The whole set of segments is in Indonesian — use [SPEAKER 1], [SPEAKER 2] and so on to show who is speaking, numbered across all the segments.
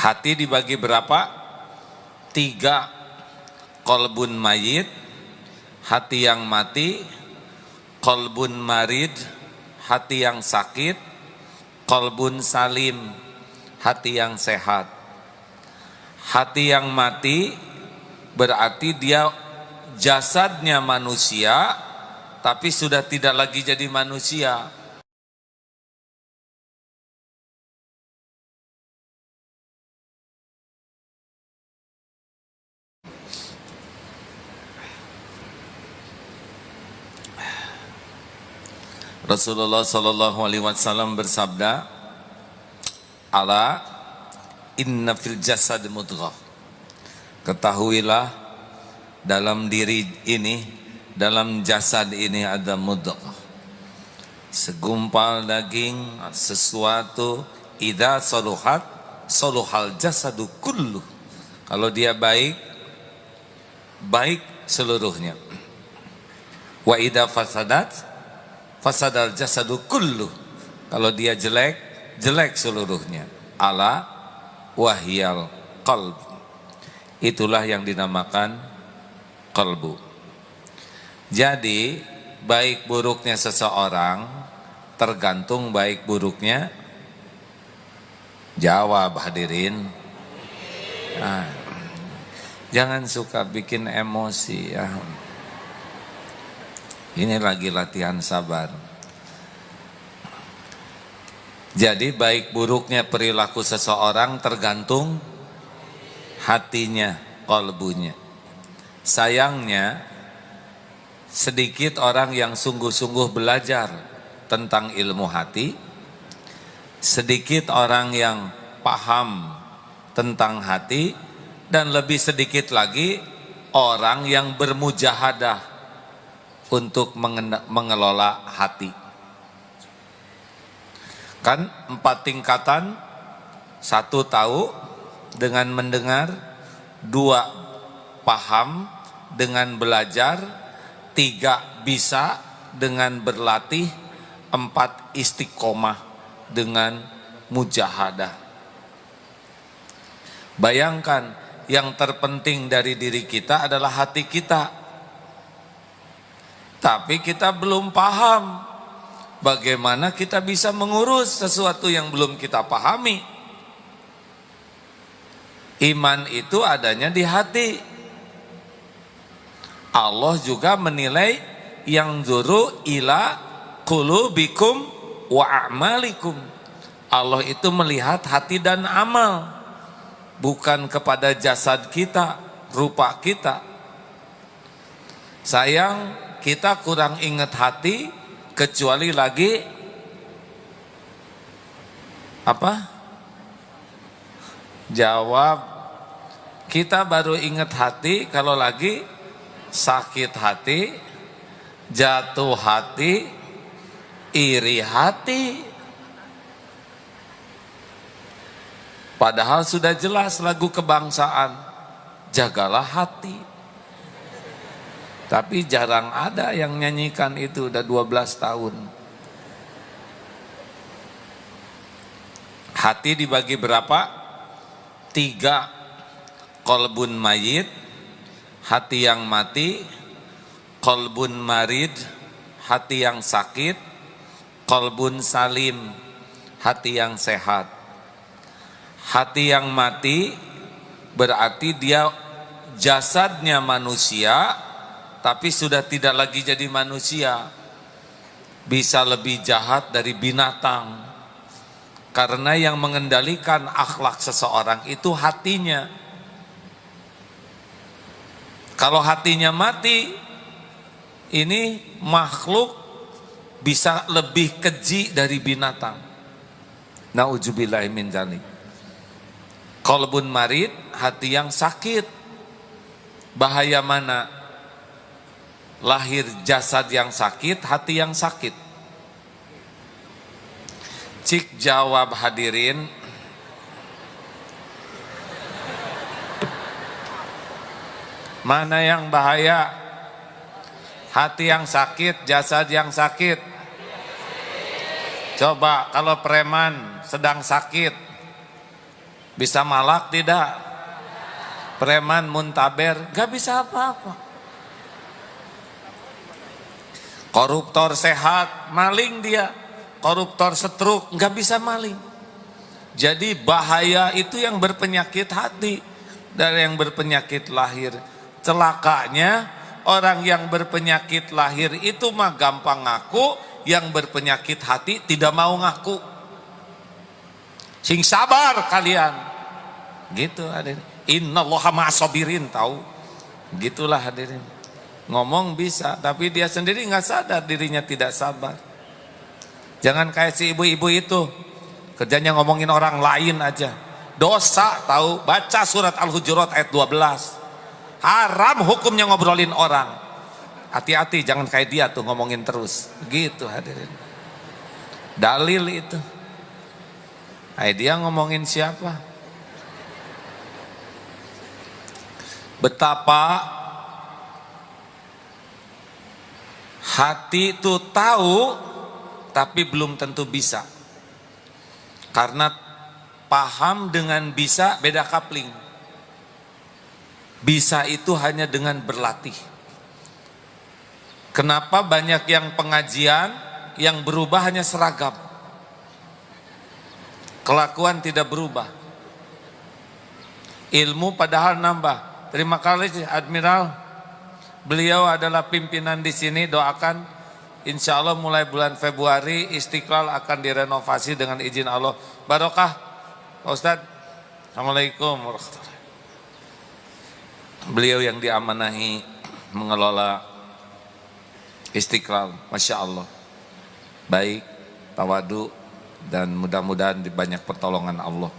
[SPEAKER 1] Hati dibagi berapa? 3. Qalbun mayit, hati yang mati. Qalbun marid, hati yang sakit. Qalbun salim, hati yang sehat. Hati yang mati berarti dia jasadnya manusia, tapi sudah tidak lagi jadi manusia. Rasulullah Shallallahu Alaihi Wasallam bersabda, "Ala inna fil jasad mudghah." Ketahuilah dalam diri ini, dalam jasad ini ada mudghah, segumpal daging, sesuatu. Idza saluhat saluhal jasadu kullu. Kalau dia baik, baik seluruhnya. Wa idza fasadat fasadal jasadu kullu. Kalau dia jelek, jelek seluruhnya. Ala wahyal qalb. Itulah yang dinamakan qalbu. Jadi baik buruknya seseorang tergantung baik buruknya. Jawab hadirin. Nah, jangan suka bikin emosi ya. Ini lagi latihan sabar. Jadi baik buruknya perilaku seseorang tergantung hatinya, qalbunya. Sayangnya sedikit orang yang sungguh-sungguh belajar tentang ilmu hati, sedikit orang yang paham tentang hati, dan lebih sedikit lagi orang yang bermujahadah untuk mengelola hati. Kan 4 tingkatan: 1 tahu dengan mendengar, 2 paham dengan belajar, 3 bisa dengan berlatih, 4 istiqomah dengan mujahadah. Bayangkan, yang terpenting dari diri kita adalah hati kita. Tapi kita belum paham bagaimana kita bisa mengurus sesuatu yang belum kita pahami. Iman itu adanya di hati. Allah juga menilai yang zuru ila qulubikum wa a'malikum. Allah itu melihat hati dan amal, bukan kepada jasad kita, rupa kita. Sayang, kita kurang ingat hati, kecuali lagi apa? Jawab. Kita baru ingat hati kalau lagi sakit hati, jatuh hati, iri hati. Padahal sudah jelas lagu kebangsaan, jagalah hati. Tapi jarang ada yang nyanyikan itu, udah 12 tahun. Hati dibagi berapa? 3. Qalbun mayit, hati yang mati. Qalbun marid, hati yang sakit. Qalbun salim, hati yang sehat. Hati yang mati berarti dia jasadnya manusia, tapi sudah tidak lagi jadi manusia. Bisa lebih jahat dari binatang. Karena yang mengendalikan akhlak seseorang itu hatinya. Kalau hatinya mati, ini makhluk bisa lebih keji dari binatang. Nauzubillahi min dzalik. Qalbun marid, hati yang sakit. Bahaya mana? Lahir jasad yang sakit, hati yang sakit. Cik jawab hadirin. Mana yang bahaya? Hati yang sakit, jasad yang sakit. Coba kalau preman sedang sakit, Bisa malak tidak? Preman muntaber gak bisa apa-apa. Koruptor sehat, maling dia. Koruptor setruk gak bisa maling. Jadi bahaya itu yang berpenyakit hati dari yang berpenyakit lahir. Celakanya orang yang berpenyakit lahir itu mah gampang ngaku, yang berpenyakit hati tidak mau ngaku. Sing sabar kalian. Gitu hadirin. Innallaha ma'asabirin, tahu. Gitulah hadirin. Ngomong bisa, tapi dia sendiri nggak sadar dirinya tidak sabar. Jangan kayak si ibu-ibu itu, kerjanya ngomongin orang lain aja. Dosa, tahu. Baca surat Al-Hujurat ayat 12. Haram hukumnya ngobrolin orang. Hati-hati, jangan kayak dia tuh ngomongin terus. Gitu hadirin. Dalil itu. Dia ngomongin siapa? Betapa hati itu tahu tapi belum tentu bisa. Karena paham dengan bisa beda kapling. Bisa itu hanya dengan berlatih. Kenapa banyak yang pengajian yang berubah hanya seragam? Kelakuan tidak berubah. Ilmu padahal nambah. Terima kasih Admiral. Beliau adalah pimpinan di sini. Doakan insya Allah mulai bulan Februari Istiqlal akan direnovasi dengan izin Allah. Barokah Pak Ustadz. Assalamualaikum warahmatullahi wabarakatuh. Beliau yang diamanahi mengelola Istiqlal, Masya Allah, baik, tawadu, dan mudah-mudahan banyak pertolongan Allah.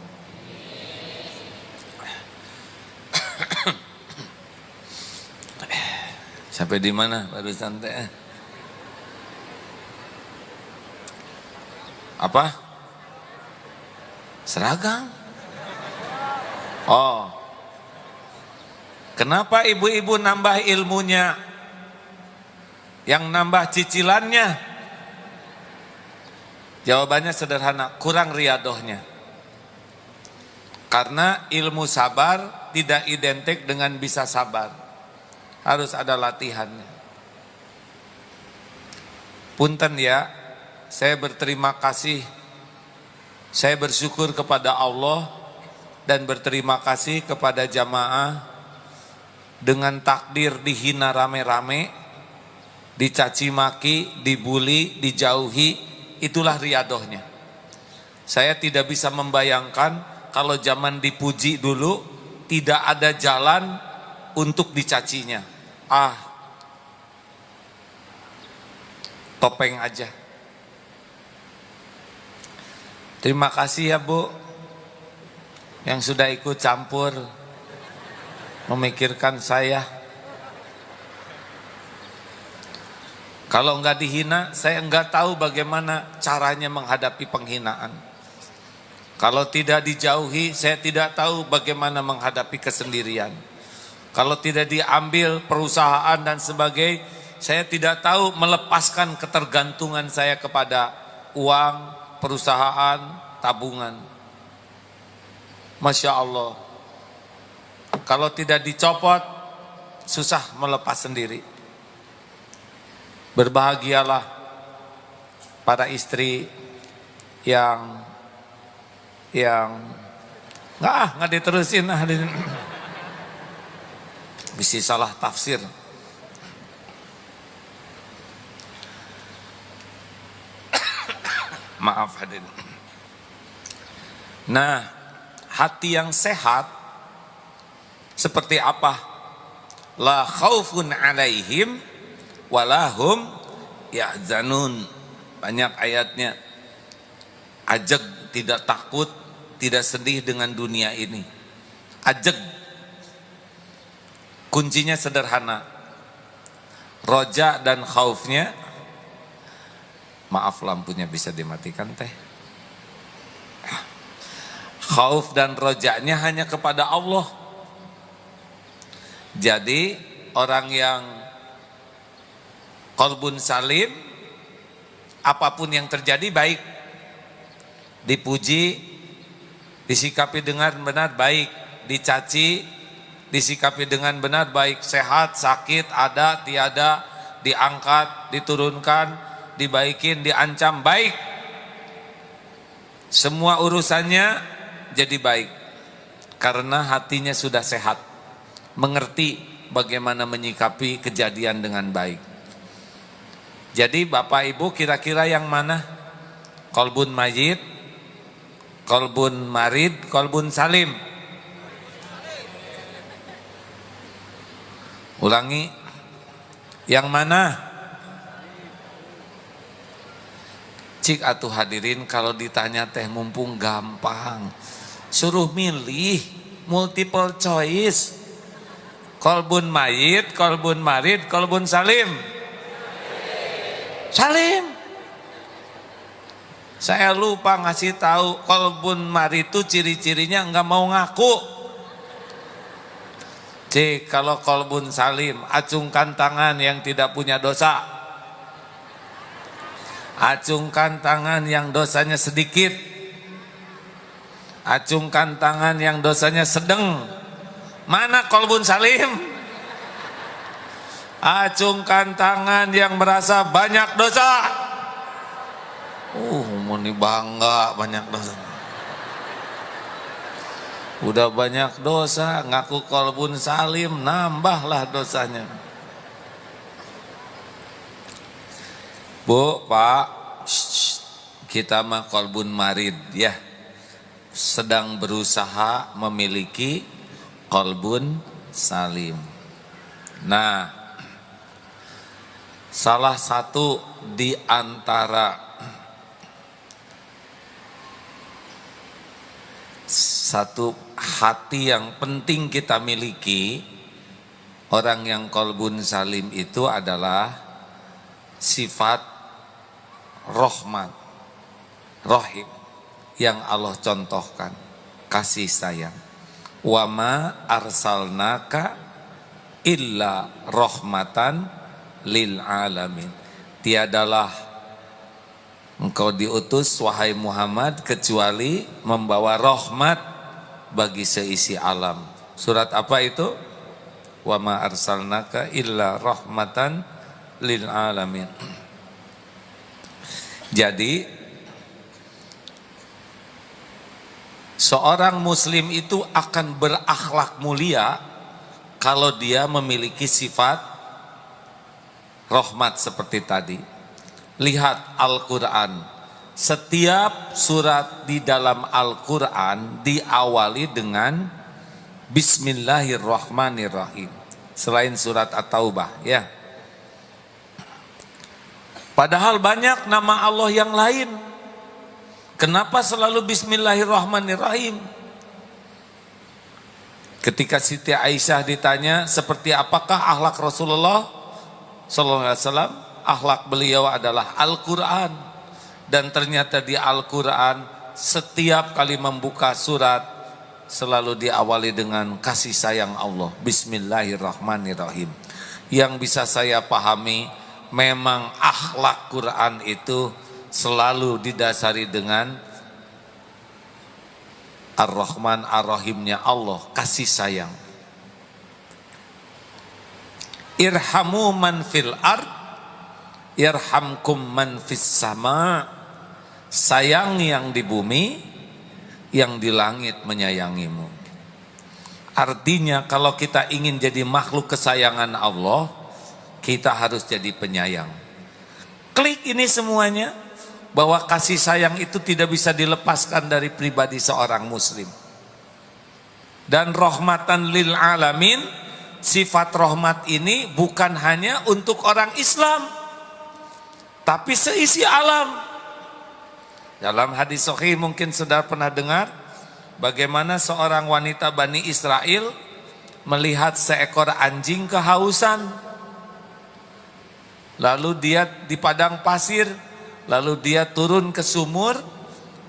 [SPEAKER 1] Sampai di mana baru santai? Apa? Seragam? Oh. Kenapa ibu-ibu nambah ilmunya? Yang nambah cicilannya? Jawabannya sederhana, kurang riadohnya. Karena ilmu sabar tidak identik dengan bisa sabar. Harus ada latihannya. Punten ya, saya berterima kasih. Saya bersyukur kepada Allah dan berterima kasih kepada jamaah. Dengan takdir dihina rame-rame, dicaci maki, dibully, dijauhi, itulah riadohnya. Saya tidak bisa membayangkan kalau zaman dipuji dulu tidak ada jalan untuk dicacinya. Topeng aja. Terima kasih ya Bu yang sudah ikut campur memikirkan saya. Kalau enggak dihina, saya enggak tahu bagaimana caranya menghadapi penghinaan. Kalau tidak dijauhi, saya tidak tahu bagaimana menghadapi kesendirian. Kalau tidak diambil perusahaan dan sebagainya, saya tidak tahu melepaskan ketergantungan saya kepada uang, perusahaan, tabungan. Masya Allah. Kalau tidak dicopot, susah melepas sendiri. Berbahagialah para istri yang nggak diterusin. Bisa salah tafsir. Maaf hadirin. Nah, hati yang sehat seperti apa? La khaufun alaihim walahum yahzanun. Banyak ayatnya. Ajeg, tidak takut, tidak sedih dengan dunia ini. Ajeg. Kuncinya sederhana. Roja dan khaufnya. Maaf lampunya bisa dimatikan teh. Khauf dan rojanya hanya kepada Allah. Jadi orang yang qalbun salim, apapun yang terjadi baik. Dipuji disikapi dengan benar baik, dicaci disikapi dengan benar baik, sehat, sakit, ada, tiada, diangkat, diturunkan, dibaikin, diancam baik. Semua urusannya jadi baik karena hatinya sudah sehat, mengerti bagaimana menyikapi kejadian dengan baik. Jadi Bapak Ibu kira-kira yang mana? Qalbun mayyit, qalbun marid, qalbun salim? Ulangi, yang mana? Cik atuh hadirin, kalau ditanya teh mumpung gampang, suruh milih multiple choice. Qalbun mayyit, qalbun marid, qalbun salim? Salim. Saya lupa ngasih tahu, qalbun marid itu ciri-cirinya enggak mau ngaku. Cik, kalau qalbun salim, acungkan tangan yang tidak punya dosa. Acungkan tangan yang dosanya sedikit. Acungkan tangan yang dosanya sedang. Mana qalbun salim? Acungkan tangan yang merasa banyak dosa. Muni bangga banyak dosa. Udah banyak dosa, ngaku qalbun salim, nambahlah dosanya. Bu, Pak, kita mah qalbun marid ya, sedang berusaha memiliki qalbun salim. Nah, salah satu di antara satu hati yang penting kita miliki, orang yang qalbun salim itu adalah sifat rahmat, rahim yang Allah contohkan, kasih sayang. Wa ma arsalnaka illa rahmatan lil alamin. Tiadalah engkau diutus wahai Muhammad kecuali membawa rahmat bagi seisi alam. Surat apa itu? Wa ma arsalnaka illa rahmatan lil alamin. Jadi seorang muslim itu akan berakhlak mulia kalau dia memiliki sifat rahmat seperti tadi. Lihat Al-Quran, setiap surat di dalam Al-Quran diawali dengan Bismillahirrahmanirrahim, selain surat At-Taubah ya. Padahal banyak nama Allah yang lain. Kenapa selalu Bismillahirrahmanirrahim? Ketika Siti Aisyah ditanya seperti apakah akhlak Rasulullah SAW, akhlak beliau adalah Al-Quran. Dan ternyata di Al-Quran setiap kali membuka surat selalu diawali dengan kasih sayang Allah, Bismillahirrahmanirrahim. Yang bisa saya pahami, memang akhlak Quran itu selalu didasari dengan Ar-Rahman Ar-Rahimnya Allah, kasih sayang. Irhamu man fil ard yarhamkum man fis sama. Sayang yang di bumi, yang di langit menyayangimu. Artinya kalau kita ingin jadi makhluk kesayangan Allah, kita harus jadi penyayang. Klik ini semuanya, bahwa kasih sayang itu tidak bisa dilepaskan dari pribadi seorang muslim. Dan rahmatan lil alamin, sifat rahmat ini bukan hanya untuk orang Islam, tapi seisi alam. Dalam hadis sahih mungkin saudara pernah dengar bagaimana seorang wanita Bani Israel melihat seekor anjing kehausan. Lalu dia di padang pasir, lalu dia turun ke sumur,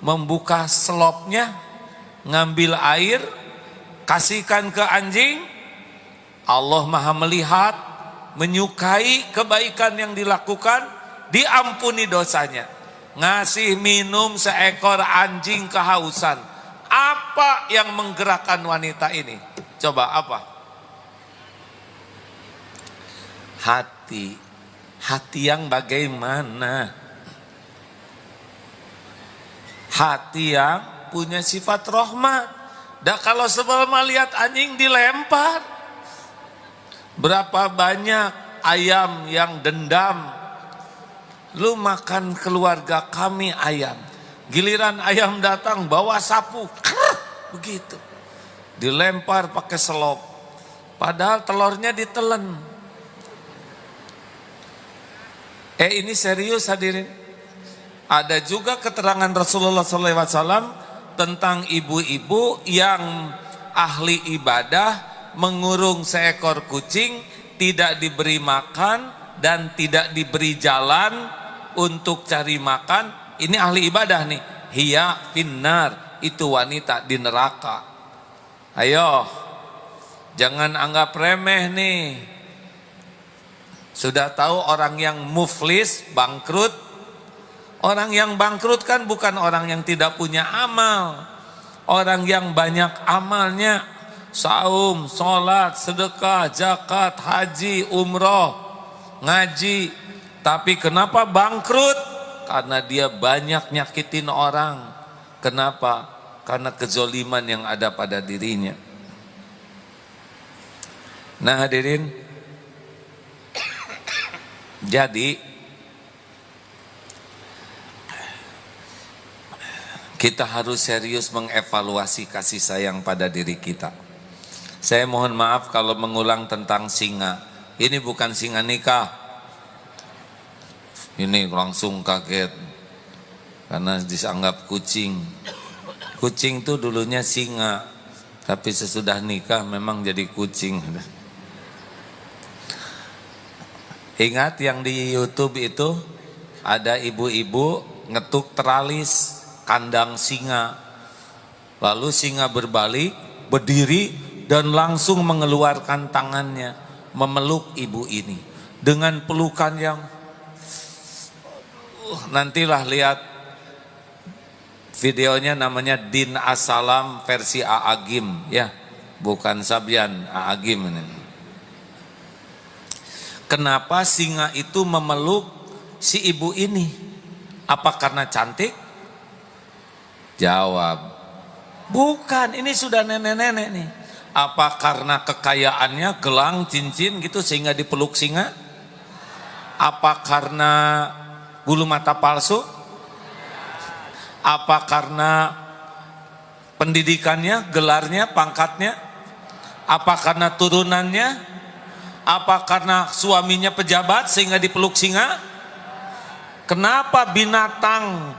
[SPEAKER 1] membuka selopnya, ngambil air, kasihkan ke anjing. Allah Maha melihat, menyukai kebaikan yang dilakukan, diampuni dosanya. Ngasih minum seekor anjing kehausan. Apa Apa yang menggerakkan wanita ini? Coba apa? Hati. Hati yang bagaimana? Hati yang punya sifat rahmat. Dan kalau sebelum melihat anjing dilempar, berapa banyak ayam yang dendam. Lu makan keluarga kami ayam. Giliran ayam datang bawa sapu. Begitu. Dilempar pakai selop. Padahal telurnya ditelen. Ini serius hadirin. Ada juga keterangan Rasulullah SAW tentang ibu-ibu yang ahli ibadah mengurung seekor kucing, tidak diberi makan dan tidak diberi jalan untuk cari makan. Ini ahli ibadah nih. Hiya finnar, itu wanita di neraka. Ayo, jangan anggap remeh nih. Sudah tahu orang yang muflis, bangkrut. Orang yang bangkrut kan bukan orang yang tidak punya amal. Orang yang banyak amalnya, saum, sholat, sedekah, zakat, haji, umroh, ngaji. Tapi kenapa bangkrut? Karena dia banyak nyakitin orang. Kenapa? Karena kezoliman yang ada pada dirinya. Nah hadirin, jadi kita harus serius mengevaluasi kasih sayang pada diri kita. Saya mohon maaf kalau mengulang tentang singa. Ini bukan singa nikah. Ini langsung kaget karena dianggap kucing. Kucing itu dulunya singa, tapi sesudah nikah memang jadi kucing. Ingat yang di YouTube itu ada ibu-ibu ngetuk teralis kandang singa. Lalu singa berbalik, berdiri dan langsung mengeluarkan tangannya memeluk ibu ini dengan pelukan yang nantilah lihat videonya, namanya Din Asalam versi Aagim ya, bukan Sabyan, Aagim ini. Kenapa singa itu memeluk si ibu ini? Apa karena cantik? Jawab, bukan, ini sudah nenek-nenek nih. Apa karena kekayaannya, gelang, cincin gitu sehingga dipeluk singa? Apa karena bulu mata palsu? Apa karena pendidikannya, gelarnya, pangkatnya? Apa karena turunannya? Apa karena suaminya pejabat sehingga dipeluk singa? Kenapa binatang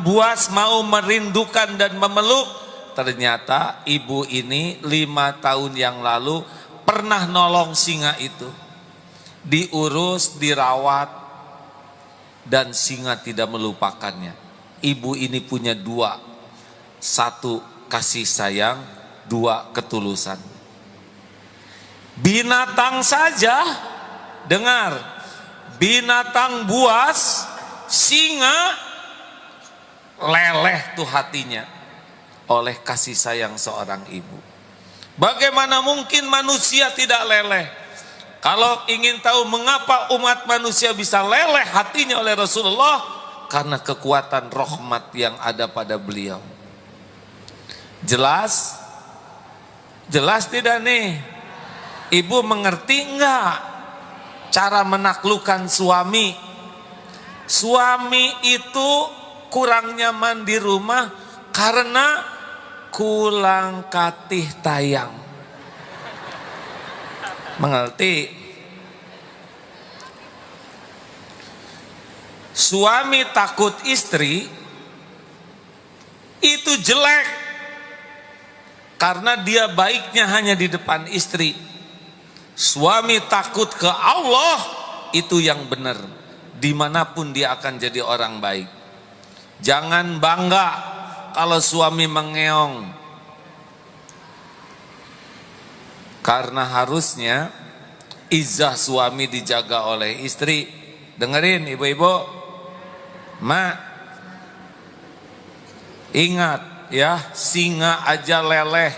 [SPEAKER 1] buas mau merindukan dan memeluk? Ternyata ibu ini 5 tahun yang lalu pernah nolong singa itu. Diurus, dirawat, dan singa tidak melupakannya. Ibu ini punya 2. 1 kasih sayang, 2 ketulusan. Binatang saja, dengar, binatang buas, singa, leleh tuh hatinya oleh kasih sayang seorang ibu. Bagaimana mungkin manusia tidak leleh? Kalau ingin tahu mengapa umat manusia bisa leleh hatinya oleh Rasulullah, karena kekuatan rahmat yang ada pada beliau. Jelas? Jelas tidak nih? Ibu mengerti enggak cara menaklukkan suami? Suami itu kurang nyaman di rumah karena kulang katih tayang. Mengerti? Suami takut istri itu jelek karena dia baiknya hanya di depan istri. Suami takut ke Allah, itu yang benar. Dimanapun dia akan jadi orang baik. Jangan bangga kalau suami mengeong, karena harusnya izzah suami dijaga oleh istri. Dengerin ibu-ibu, mak, ingat ya singa aja leleh,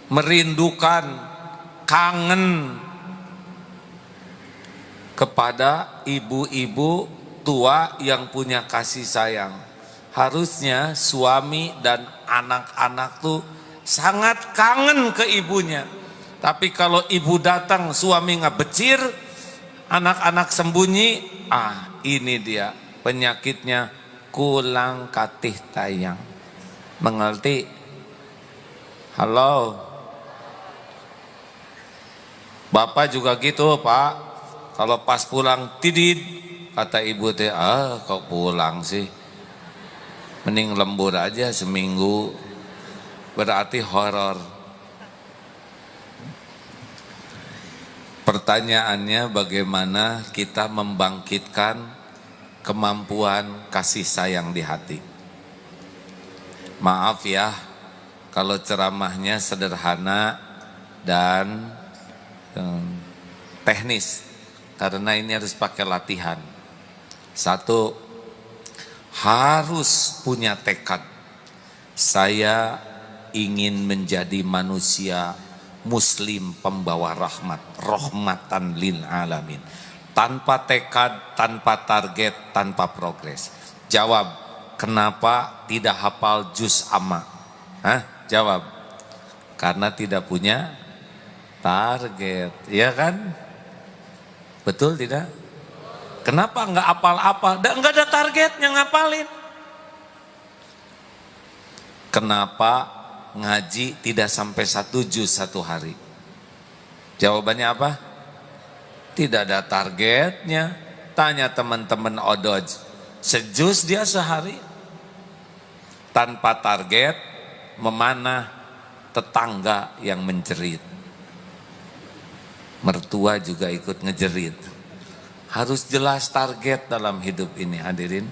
[SPEAKER 1] merindukan, kangen kepada ibu-ibu tua yang punya kasih sayang. Harusnya suami dan anak-anak tuh sangat kangen ke ibunya. Tapi kalau ibu datang suami ngebecir, anak-anak sembunyi, ini dia penyakitnya kulang katih tayang. Mengerti? Halo? Bapak juga gitu Pak. Kalau pas pulang tidid, kata ibu teh, kok pulang sih? Mending lembur aja seminggu. Berarti horor. Pertanyaannya bagaimana kita membangkitkan kemampuan kasih sayang di hati. Maaf ya, kalau ceramahnya sederhana dan teknis. Karena ini harus pakai latihan. Satu, harus punya tekad. Saya ingin menjadi manusia muslim pembawa rahmat, rahmatan lil alamin. Tanpa tekad, tanpa target, tanpa progres. Jawab, kenapa tidak hafal juz amma? Jawab, karena tidak punya target, ya kan? Betul tidak? Kenapa enggak apal-apal? Enggak ada targetnya ngapalin. Kenapa ngaji tidak sampai 1 juz 1 hari? Jawabannya apa? Tidak ada targetnya. Tanya teman-teman Odoj, sejuz dia sehari. Tanpa target, memanah tetangga yang menjerit. Mertua juga ikut ngejerit. Harus jelas target dalam hidup ini hadirin.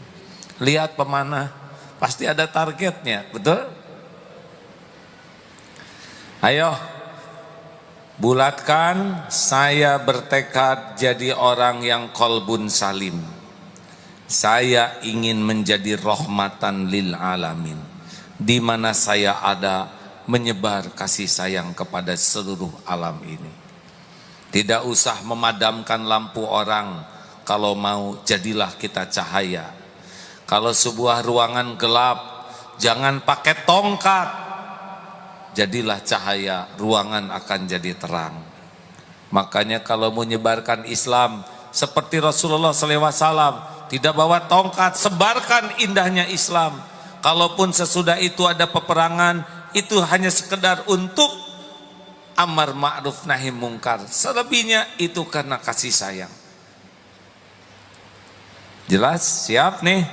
[SPEAKER 1] Lihat pemanah, pasti ada targetnya, betul? Ayo, bulatkan, saya bertekad jadi orang yang qalbun salim. Saya ingin menjadi rahmatan lil alamin. Di mana saya ada, menyebar kasih sayang kepada seluruh alam ini. Tidak usah memadamkan lampu orang. Kalau mau, jadilah kita cahaya. Kalau sebuah ruangan gelap, jangan pakai tongkat. Jadilah cahaya, ruangan akan jadi terang. Makanya kalau mau menyebarkan Islam seperti Rasulullah SAW, tidak bawa tongkat, sebarkan indahnya Islam. Kalaupun sesudah itu ada peperangan, itu hanya sekedar untuk amar ma'ruf nahi mungkar. Selebihnya itu karena kasih sayang. Jelas? Siap nih?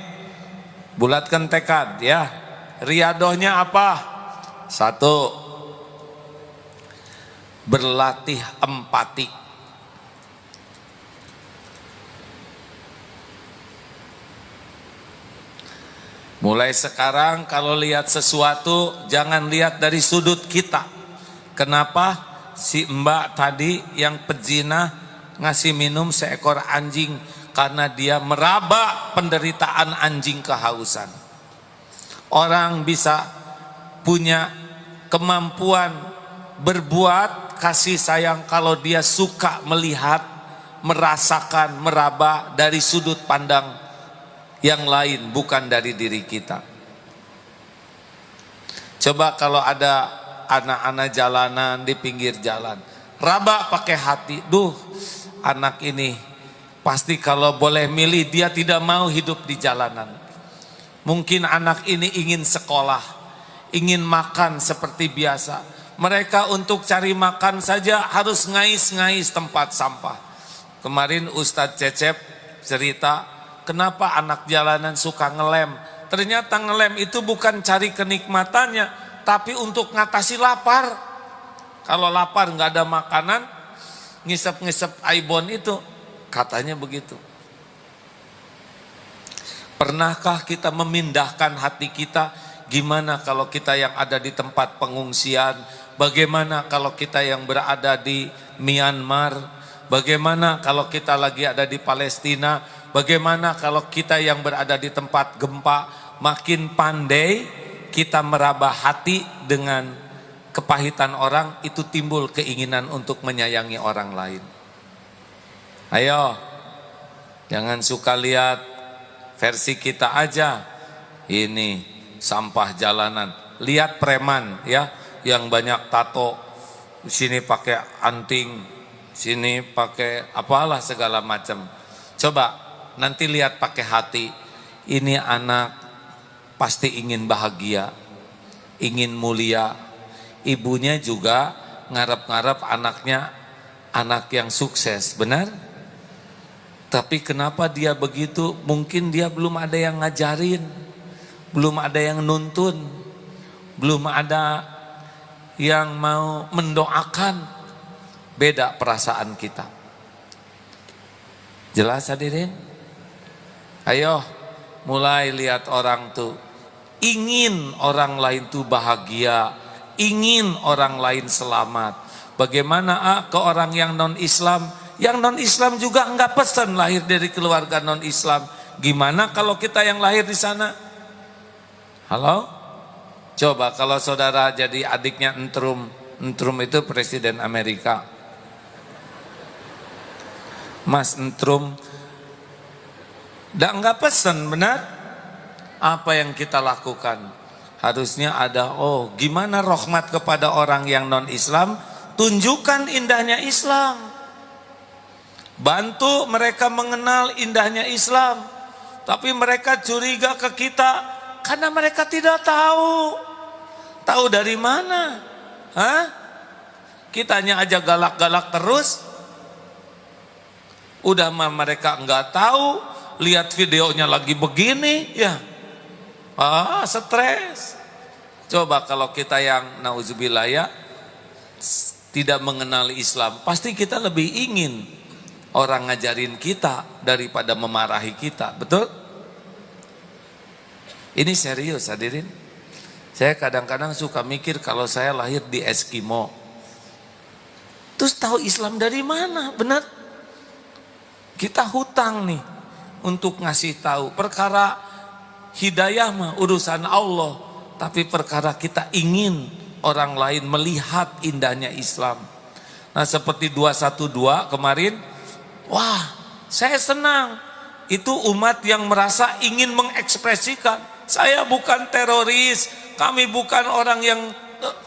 [SPEAKER 1] Bulatkan tekad ya. Riadohnya apa? 1, berlatih empati. Mulai sekarang kalau lihat sesuatu jangan lihat dari sudut kita. Kenapa si mbak tadi yang pezina ngasih minum seekor anjing? Karena dia meraba penderitaan anjing kehausan. Orang bisa punya kemampuan berbuat kasih sayang kalau dia suka melihat, merasakan, meraba dari sudut pandang yang lain, bukan dari diri kita. Coba kalau ada anak-anak jalanan di pinggir jalan, raba pakai hati, duh anak ini pasti kalau boleh milih dia tidak mau hidup di jalanan. Mungkin anak ini ingin sekolah, ingin makan seperti biasa. Mereka untuk cari makan saja harus ngais-ngais tempat sampah. Kemarin Ustadz Cecep cerita, kenapa anak jalanan suka ngelem. Ternyata ngelem itu bukan cari kenikmatannya, tapi untuk ngatasi lapar. Kalau lapar nggak ada makanan, ngisep-ngisep aibon itu, katanya begitu. Pernahkah kita memindahkan hati kita? Gimana kalau kita yang ada di tempat pengungsian? Bagaimana kalau kita yang berada di Myanmar? Bagaimana kalau kita lagi ada di Palestina? Bagaimana kalau kita yang berada di tempat gempa? makin pandai kita meraba hati dengan kepahitan orang, itu timbul keinginan untuk menyayangi orang lain. Ayo, jangan suka lihat versi kita aja. Ini sampah jalanan. Lihat preman ya, yang banyak tato. Sini pakai anting, sini pakai apalah segala macam. Coba nanti lihat pakai hati. Ini anak pasti ingin bahagia, ingin mulia. Ibunya juga ngarep-ngarep anaknya anak yang sukses, benar? Tapi kenapa dia begitu? Mungkin dia belum ada yang ngajarin, belum ada yang nuntun, belum ada yang mau mendoakan. Beda perasaan kita. Jelas hadirin? Ayo mulai lihat orang tuh, ingin orang lain tuh bahagia, ingin orang lain selamat. Bagaimana ke orang yang non-Islam? Yang non-Islam juga enggak pesan lahir dari keluarga non-Islam. Gimana kalau kita yang lahir di sana? Halo? Coba kalau saudara jadi adiknya Entrum. Entrum itu presiden Amerika. Mas Entrum enggak pesan, benar? Apa yang kita lakukan? Harusnya ada, gimana rahmat kepada orang yang non-Islam? Tunjukkan indahnya Islam. Bantu mereka mengenal indahnya Islam. Tapi mereka curiga ke kita karena mereka tidak tahu. Tahu dari mana? Hah? Kitanya aja galak-galak terus. Udah mah mereka enggak tahu. Lihat videonya lagi begini, ya. Stres. Coba kalau kita yang nauzubillah ya, tidak mengenal Islam, pasti kita lebih ingin orang ngajarin kita daripada memarahi kita, betul? Ini serius hadirin. Saya kadang-kadang suka mikir kalau saya lahir di Eskimo, terus tahu Islam dari mana, benar? Kita hutang nih untuk ngasih tahu. Perkara hidayah mah urusan Allah, tapi perkara kita ingin orang lain melihat indahnya Islam. Nah seperti 212 kemarin, wah, saya senang. Itu umat yang merasa ingin mengekspresikan, saya bukan teroris, kami bukan orang yang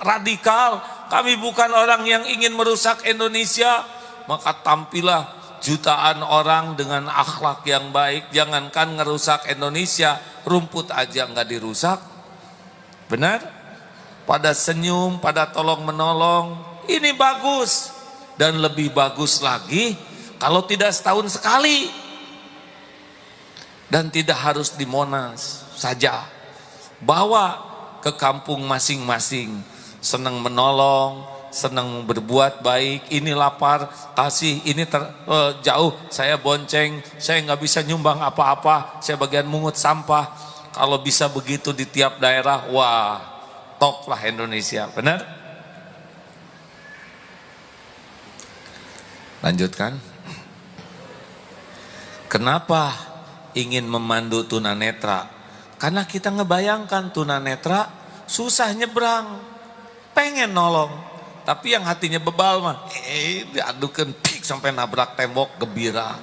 [SPEAKER 1] radikal, kami bukan orang yang ingin merusak Indonesia. Maka tampillah jutaan orang dengan akhlak yang baik. Jangankan ngerusak Indonesia, rumput aja nggak dirusak. Benar? Pada senyum, pada tolong menolong. Ini bagus. Dan lebih bagus lagi kalau tidak setahun sekali, dan tidak harus di Monas saja, bawa ke kampung masing-masing. Senang menolong, senang berbuat baik. Ini lapar, kasih. Ini jauh, saya bonceng. Saya nggak bisa nyumbang apa-apa, saya bagian mungut sampah. Kalau bisa begitu di tiap daerah, wah, top lah Indonesia, benar? Lanjutkan. Kenapa ingin memandu tunanetra? Karena kita ngebayangkan tunanetra susah nyebrang, pengen nolong, tapi yang hatinya bebal mah, diadukan pik sampai nabrak tembok, gembira.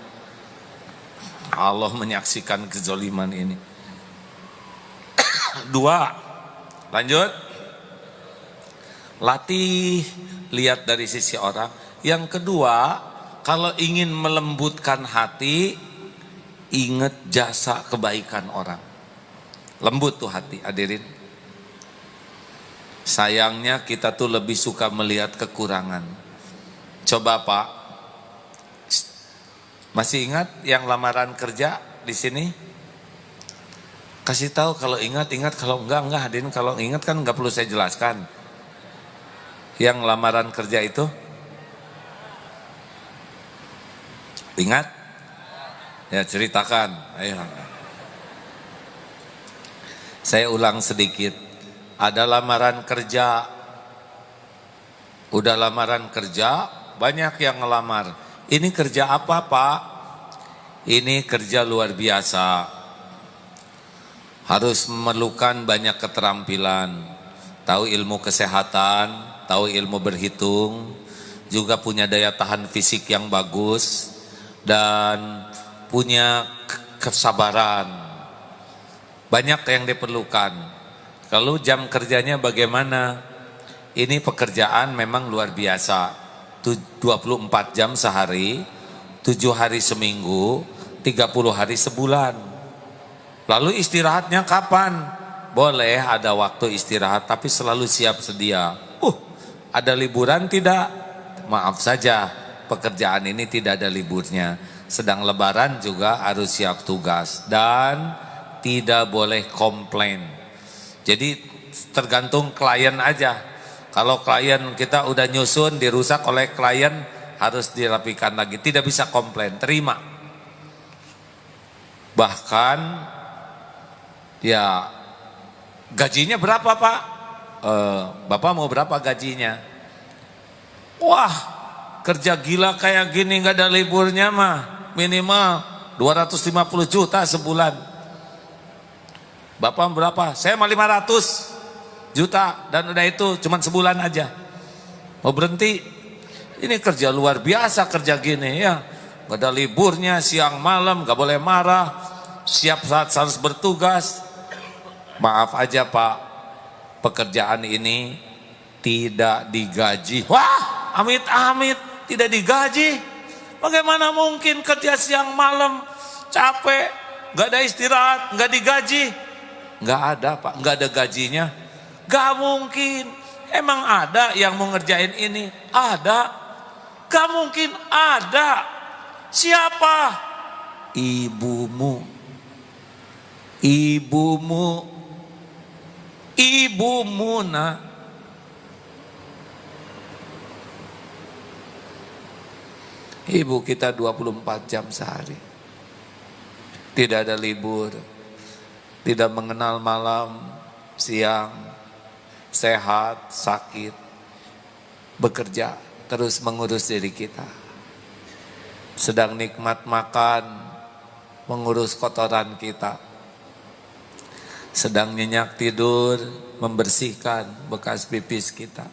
[SPEAKER 1] Allah menyaksikan kezoliman ini. 2, lanjut. Latih lihat dari sisi orang. Yang kedua, kalau ingin melembutkan hati, ingat jasa kebaikan orang. Lembut tuh hati, hadirin. Sayangnya kita tuh lebih suka melihat kekurangan. Coba Pak, masih ingat yang lamaran kerja di sini? Kasih tahu kalau ingat, kalau enggak hadirin. Kalau ingat kan enggak perlu saya jelaskan. Yang lamaran kerja itu ingat? Ya ceritakan, ayo. Saya ulang sedikit. Ada lamaran kerja, udah lamaran kerja, banyak yang ngelamar. Ini kerja apa Pak? Ini kerja luar biasa. harus memerlukan banyak keterampilan, tahu ilmu kesehatan, tahu ilmu berhitung, juga punya daya tahan fisik yang bagus, dan punya kesabaran. Banyak yang diperlukan. Kalau jam kerjanya bagaimana? Ini pekerjaan memang luar biasa. 24 jam sehari, 7 hari seminggu, 30 hari sebulan. Lalu istirahatnya kapan? Boleh ada waktu istirahat, tapi selalu siap sedia. Ada liburan tidak? Maaf saja, pekerjaan ini tidak ada liburnya. Sedang lebaran juga harus siap tugas. Dan tidak boleh komplain. Jadi tergantung klien aja. Kalau klien kita udah nyusun, dirusak oleh klien, harus dirapikan lagi. Tidak bisa komplain, terima. Bahkan ya gajinya berapa Pak? Bapak mau berapa gajinya? Wah, kerja gila kayak gini gak ada liburnya mah minimal 250 juta sebulan. Bapak berapa? Saya mah 500 juta, dan udah itu cuman sebulan aja. Mau berhenti? Ini kerja luar biasa kerja gini ya. Gak ada liburnya, siang malam gak boleh marah, siap saat harus bertugas. Maaf aja Pak, pekerjaan ini tidak digaji. Wah, amit-amit tidak digaji. Bagaimana mungkin kerja siang malam, capek, gak ada istirahat, gak digaji? Gak ada Pak, gak ada gajinya. Gak mungkin. Emang ada yang mau ngerjain ini? Ada. Gak mungkin ada. Siapa? Ibumu. Ibumu. Ibumu nak. Ibu kita 24 jam sehari. Tidak ada libur. Tidak mengenal malam, siang, sehat, sakit, bekerja, terus mengurus diri kita. Sedang nikmat makan, mengurus kotoran kita. Sedang nyenyak tidur, membersihkan bekas pipis kita.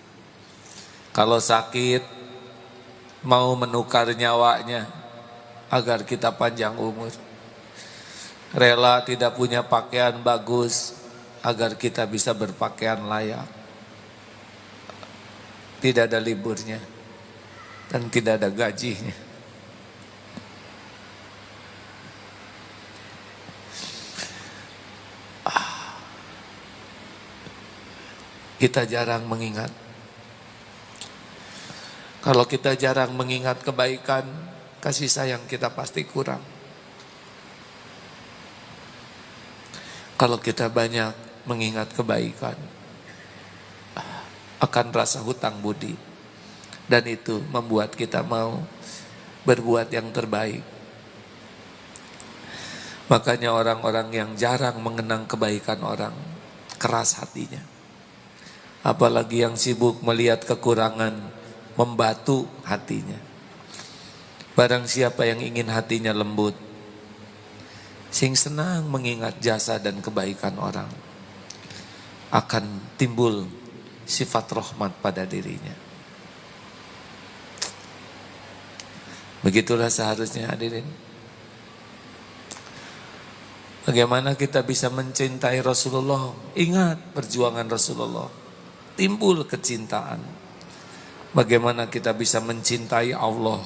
[SPEAKER 1] Kalau sakit, mau menukar nyawanya agar kita panjang umur. Rela tidak punya pakaian bagus agar kita bisa berpakaian layak. Tidak ada liburnya dan tidak ada gajinya. Kita jarang mengingat. Kalau kita jarang mengingat kebaikan, kasih sayang kita pasti kurang. Kalau kita banyak mengingat kebaikan, akan rasa hutang budi. Dan itu membuat kita mau berbuat yang terbaik. Makanya orang-orang yang jarang mengenang kebaikan orang, keras hatinya. Apalagi yang sibuk melihat kekurangan, membatu hatinya. Barang siapa yang ingin hatinya lembut, sing senang mengingat jasa dan kebaikan orang, akan timbul sifat rahmat pada dirinya. Begitulah seharusnya hadirin. Bagaimana kita bisa mencintai Rasulullah? Ingat perjuangan Rasulullah, timbul kecintaan. Bagaimana kita bisa mencintai Allah?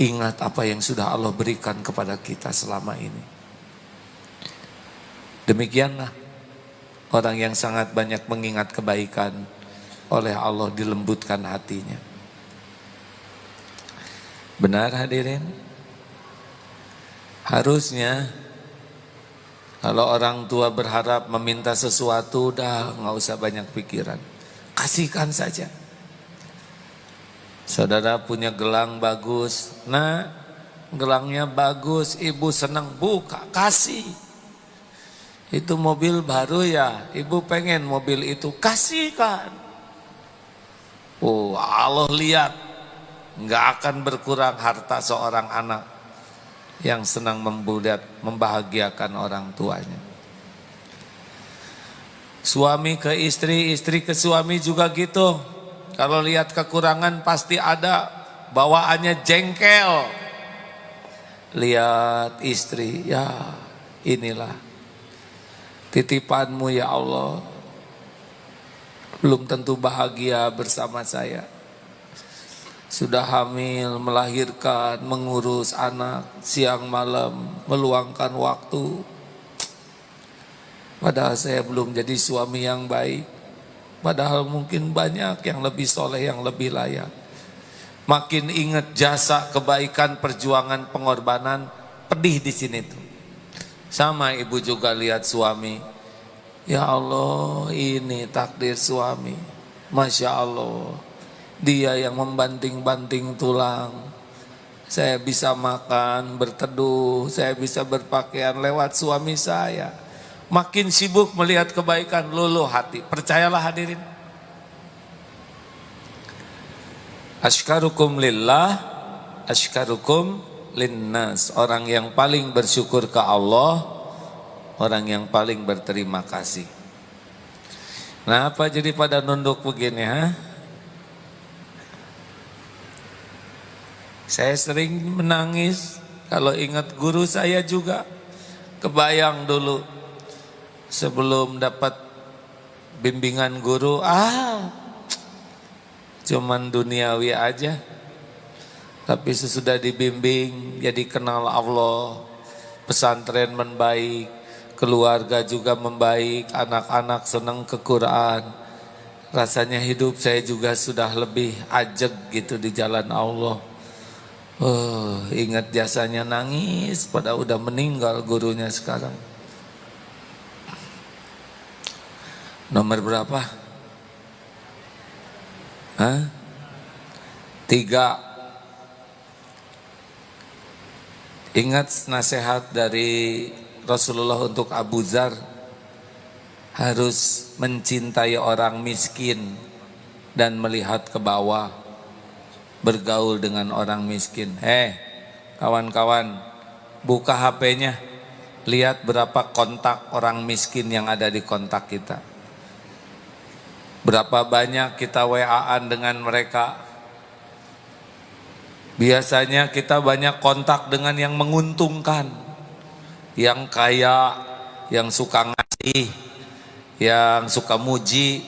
[SPEAKER 1] Ingat apa yang sudah Allah berikan kepada kita selama ini. Demikianlah orang yang sangat banyak mengingat kebaikan, oleh Allah dilembutkan hatinya. Benar hadirin? Harusnya kalau orang tua berharap meminta sesuatu, udah nggak usah banyak pikiran, kasihkan saja. Saudara punya gelang bagus, nah gelangnya bagus, ibu senang, buka, kasih. Itu mobil baru ya, ibu pengen mobil itu, kasihkan. Oh, Allah lihat, nggak akan berkurang harta seorang anak yang senang membahagiakan orang tuanya. Suami ke istri, istri ke suami juga gitu. Kalau lihat kekurangan pasti ada, bawaannya jengkel. Lihat istri, ya inilah titipanmu ya Allah. Belum tentu bahagia bersama saya. Sudah hamil, melahirkan, mengurus anak, siang malam, meluangkan waktu. Padahal saya belum jadi suami yang baik. Padahal mungkin banyak yang lebih soleh, yang lebih layak. Makin ingat jasa, kebaikan, perjuangan, pengorbanan, pedih di sini tuh. Sama ibu juga lihat suami. Ya Allah, ini takdir suami. Masya Allah, dia yang membanting-banting tulang. Saya bisa makan, berteduh, saya bisa berpakaian lewat suami saya. Makin sibuk melihat kebaikan, luluh hati. Percayalah hadirin. Ashkarukum lillah, ashkarukum linnas. Orang yang paling bersyukur ke Allah, orang yang paling berterima kasih. Kenapa jadi pada nunduk begini, ha? Saya sering menangis kalau ingat guru saya juga. Kebayang dulu sebelum dapat bimbingan guru, cuman duniawi aja. Tapi sesudah dibimbing, jadi kenal Allah, pesantren membaik, keluarga juga membaik, anak-anak senang ke Quran. Rasanya hidup saya juga sudah lebih ajeg gitu di jalan Allah. Ingat jasanya, nangis pada udah meninggal gurunya sekarang. Nomor berapa? 3. Ingat nasihat dari Rasulullah untuk Abu Dzar, harus mencintai orang miskin dan melihat ke bawah, bergaul dengan orang miskin. Kawan-kawan, buka HP-nya, lihat berapa kontak orang miskin yang ada di kontak kita. Berapa banyak kita WA-an dengan mereka. Biasanya kita banyak kontak dengan yang menguntungkan, yang kaya, yang suka ngasih, yang suka muji.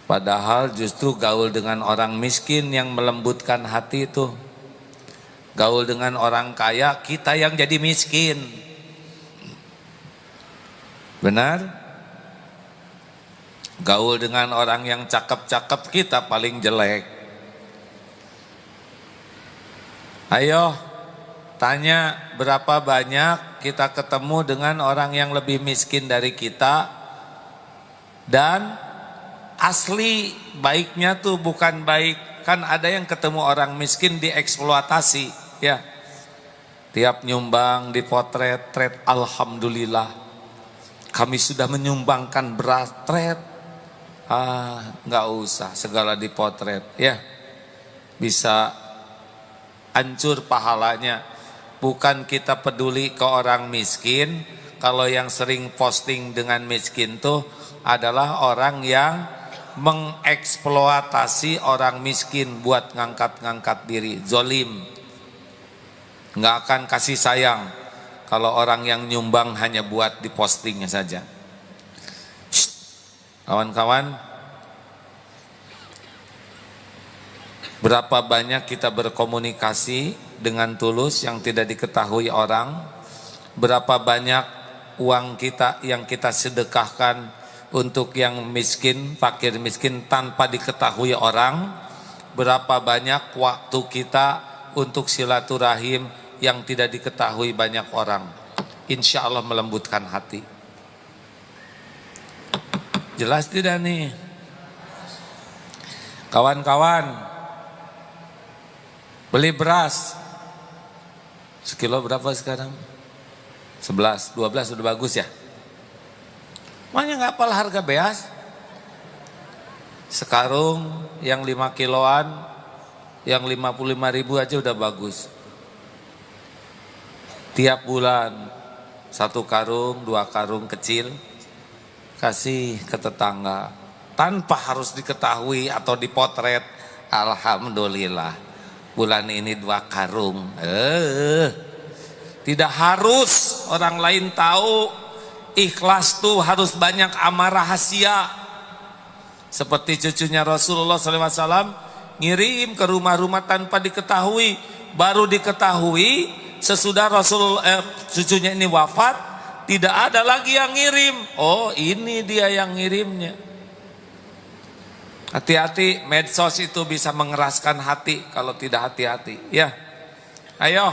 [SPEAKER 1] Padahal justru gaul dengan orang miskin yang melembutkan hati itu. Gaul dengan orang kaya, kita yang jadi miskin. Benar? Gaul dengan orang yang cakep-cakep, kita paling jelek. Ayo tanya, berapa banyak kita ketemu dengan orang yang lebih miskin dari kita, dan asli baiknya tuh bukan baik. Kan ada yang ketemu orang miskin dieksploitasi, ya. Tiap nyumbang dipotret, alhamdulillah kami sudah menyumbangkan beras, nggak usah segala dipotret, ya. Bisa hancur pahalanya. Bukan kita peduli ke orang miskin. Kalau yang sering posting dengan miskin tuh adalah orang yang mengeksploitasi orang miskin buat ngangkat-ngangkat diri, zolim. Nggak akan kasih sayang kalau orang yang nyumbang hanya buat dipostingnya saja. Kawan-kawan, berapa banyak kita berkomunikasi dengan tulus yang tidak diketahui orang? Berapa banyak uang kita yang kita sedekahkan untuk yang miskin, fakir miskin tanpa diketahui orang? Berapa banyak waktu kita untuk silaturahim yang tidak diketahui banyak orang? Insya Allah melembutkan hati. Jelas tidak nih? Kawan-kawan, beli beras sekilo berapa sekarang? 11, 12 udah bagus ya? Makanya nggak hafal harga beas. Sekarung yang 5 kiloan, yang 55.000 aja udah bagus. Tiap bulan 1 karung, 2 karung kecil. kasih ke tetangga tanpa harus diketahui atau dipotret. Alhamdulillah bulan ini 2 karung. Tidak harus orang lain tahu. Ikhlas tuh harus banyak amal rahasia. Seperti cucunya Rasulullah SAW ngirim ke rumah-rumah tanpa diketahui. Baru diketahui sesudah cucunya ini wafat, tidak ada lagi yang ngirim. Oh, ini dia yang ngirimnya. Hati-hati, medsos itu bisa mengeraskan hati kalau tidak hati-hati. Ya, ayo,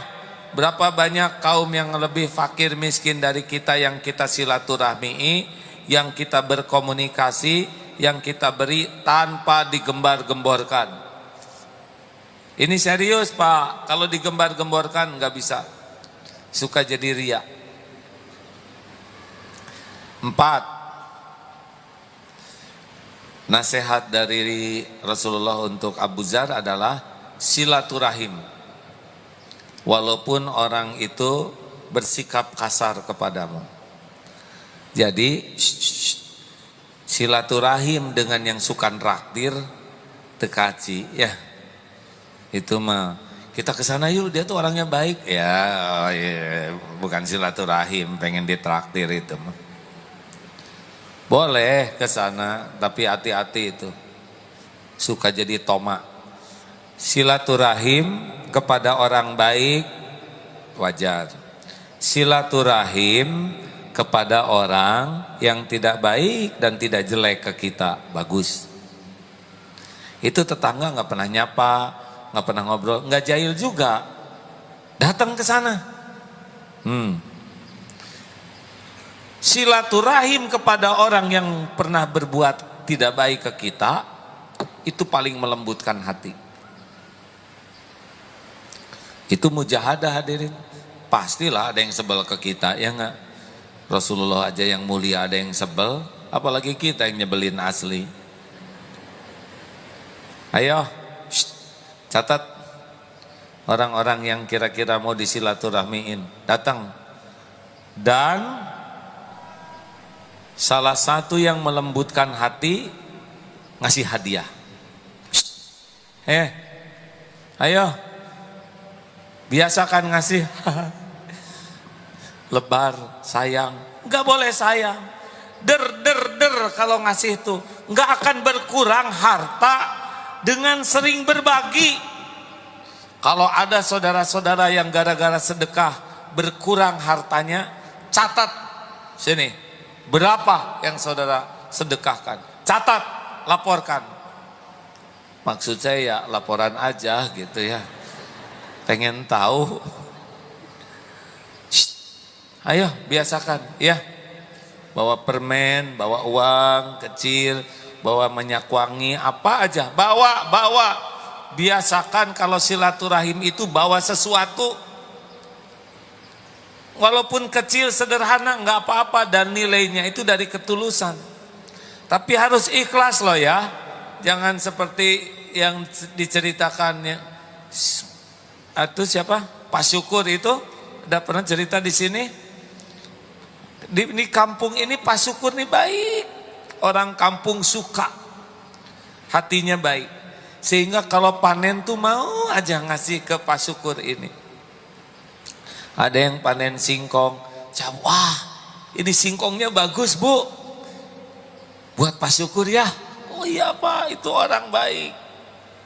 [SPEAKER 1] berapa banyak kaum yang lebih fakir miskin dari kita yang kita silaturahmi, yang kita berkomunikasi, yang kita beri tanpa digembar-gemborkan. Ini serius Pak, kalau digembar-gemborkan nggak bisa, suka jadi riya. 4. Nasihat dari Rasulullah untuk Abu Dzar adalah silaturahim. Walaupun orang itu bersikap kasar kepadamu. Jadi silaturahim dengan yang suka traktir tekaci ya. Itu mah kita kesana yuk, dia tuh orangnya baik. Ya, oh iya, bukan silaturahim, pengen ditraktir itu mah. Boleh ke sana, tapi hati-hati itu. Suka jadi tomak. Silaturahim kepada orang baik wajar. Silaturahim kepada orang yang tidak baik dan tidak jelek ke kita bagus. Itu tetangga nggak pernah nyapa, nggak pernah ngobrol, nggak jahil juga. Datang ke sana. Silaturahim kepada orang yang pernah berbuat tidak baik ke kita, itu paling melembutkan hati. Itu mujahadah hadirin. Pastilah ada yang sebel ke kita, ya enggak? Rasulullah aja yang mulia ada yang sebel, apalagi kita yang nyebelin asli. Ayo, catat orang-orang yang kira-kira mau disilaturahmiin, datang. Dan salah satu yang melembutkan hati, ngasih hadiah. Ayo, biasakan ngasih. Lebar, sayang. Nggak boleh sayang. Der kalau ngasih itu. Nggak akan berkurang harta dengan sering berbagi. Kalau ada saudara-saudara yang gara-gara sedekah berkurang hartanya, catat sini. Berapa yang saudara sedekahkan? Catat, laporkan. Maksud saya ya laporan aja gitu ya. Pengen tahu. Ayo biasakan ya. Bawa permen, bawa uang kecil, bawa minyak wangi, apa aja. Bawa. Biasakan kalau silaturahim itu bawa sesuatu. Walaupun kecil, sederhana, nggak apa-apa dan nilainya itu dari ketulusan. Tapi harus ikhlas loh ya. Jangan seperti yang diceritakannya. Itu siapa? Pak Syukur itu ada pernah cerita di sini. Di kampung ini Pak Syukur ini baik. Orang kampung suka. Hatinya baik. Sehingga kalau panen tuh mau aja ngasih ke Pak Syukur ini. Ada yang panen singkong, wah ini singkongnya bagus Bu, buat Pak Syukur ya. Oh iya Pak, itu orang baik.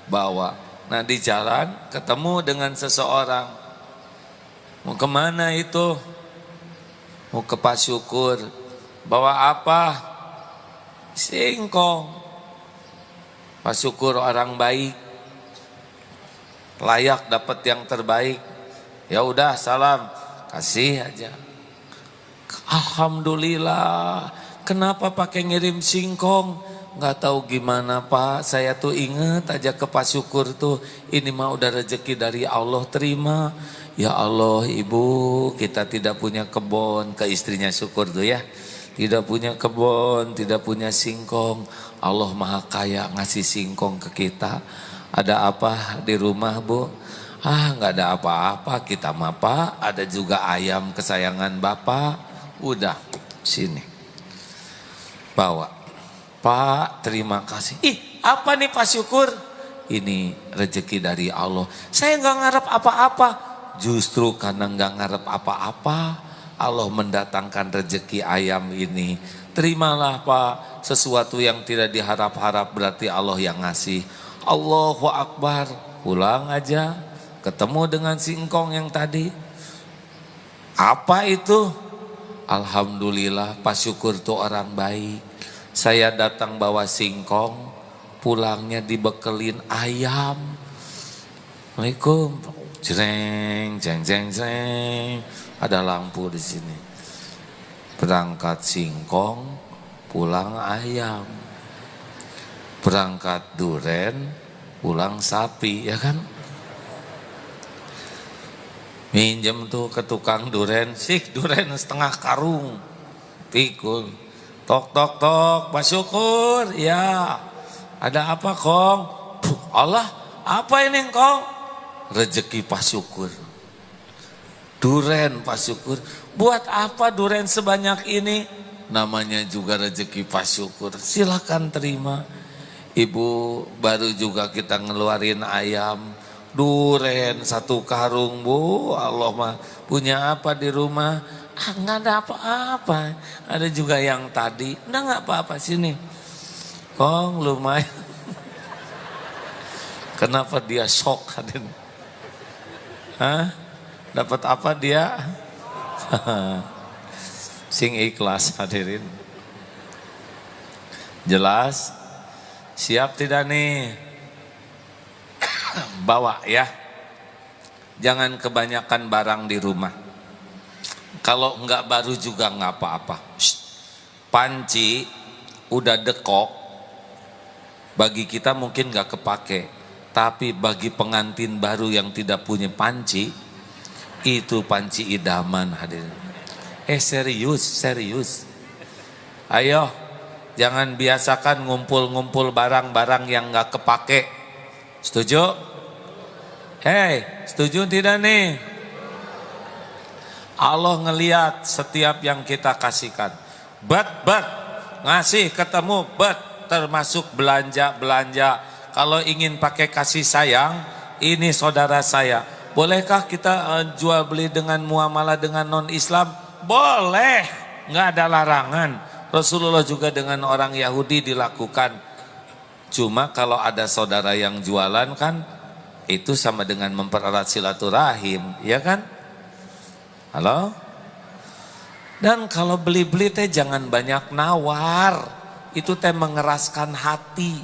[SPEAKER 1] Bawa. Nah di jalan ketemu dengan seseorang. Mau kemana itu? Mau ke Pak Syukur. Bawa apa? Singkong. Pak Syukur orang baik, layak dapat yang terbaik. Ya udah salam, kasih aja. Alhamdulillah. Kenapa pakai ngirim singkong? Nggak tahu gimana Pak. Saya tuh inget aja ke Pak Syukur tuh. Ini mah udah rezeki dari Allah, terima. Ya Allah Ibu, kita tidak punya kebun. Ke istrinya Syukur tuh ya. Tidak punya kebun, tidak punya singkong. Allah Maha Kaya ngasih singkong ke kita. Ada apa di rumah Bu? Nggak ada apa-apa, kita mah Pak, ada juga ayam kesayangan Bapak. Udah, sini. bawa. Pak, terima kasih. Ih, apa nih Pak Syukur? Ini rezeki dari Allah. Saya nggak ngarep apa-apa. Justru karena nggak ngarep apa-apa, Allah mendatangkan rezeki ayam ini. Terimalah Pak, sesuatu yang tidak diharap-harap berarti Allah yang ngasih. Allahu Akbar. Pulang aja, ketemu dengan si engkong yang tadi. Apa itu? Alhamdulillah Pak Syukur tuh orang baik. Saya datang bawa singkong, pulangnya dibekelin ayam. Assalamualaikum. Jreng, jeng, jeng, jeng. Ada lampu di sini. Berangkat singkong, pulang ayam. Berangkat duren, pulang sapi, ya kan? Minjem tuh ke tukang duren, duren setengah karung. Pikul. Tok, tok, tok, Pak Syukur. Ya, ada apa Kong? Allah, apa ini Kong? Rezeki Pak Syukur. Duren Pak Syukur. Buat apa duren sebanyak ini? Namanya juga rezeki Pak Syukur. Silakan terima. Ibu, baru juga kita ngeluarin ayam. Duren satu karung Bu. Allah mah punya apa di rumah? Nggak ada apa-apa. Ada juga yang tadi. Nggak apa-apa sini. Kong lumayan. Kenapa dia shock hadirin? Hah? Dapat apa dia? Sing ikhlas hadirin. Jelas? Siap tidak nih? Bawa ya. Jangan kebanyakan barang di rumah. Kalau enggak baru juga enggak apa-apa. Panci udah dekok, bagi kita mungkin enggak kepake. Tapi bagi pengantin baru yang tidak punya panci, itu panci idaman hadirin. Serius. Ayo, jangan biasakan ngumpul-ngumpul barang-barang yang enggak kepake. Setuju? Hei, setuju tidak nih? Allah ngelihat setiap yang kita kasihkan. Ngasih ketemu termasuk belanja. Kalau ingin pakai kasih sayang, ini saudara saya. Bolehkah kita jual beli dengan muamalah dengan non Islam? Boleh, nggak ada larangan. Rasulullah juga dengan orang Yahudi dilakukan. Cuma kalau ada saudara yang jualan kan, itu sama dengan mempererat silaturahim, ya kan? Halo? Dan kalau beli-beli teh jangan banyak nawar. Itu teh mengeraskan hati.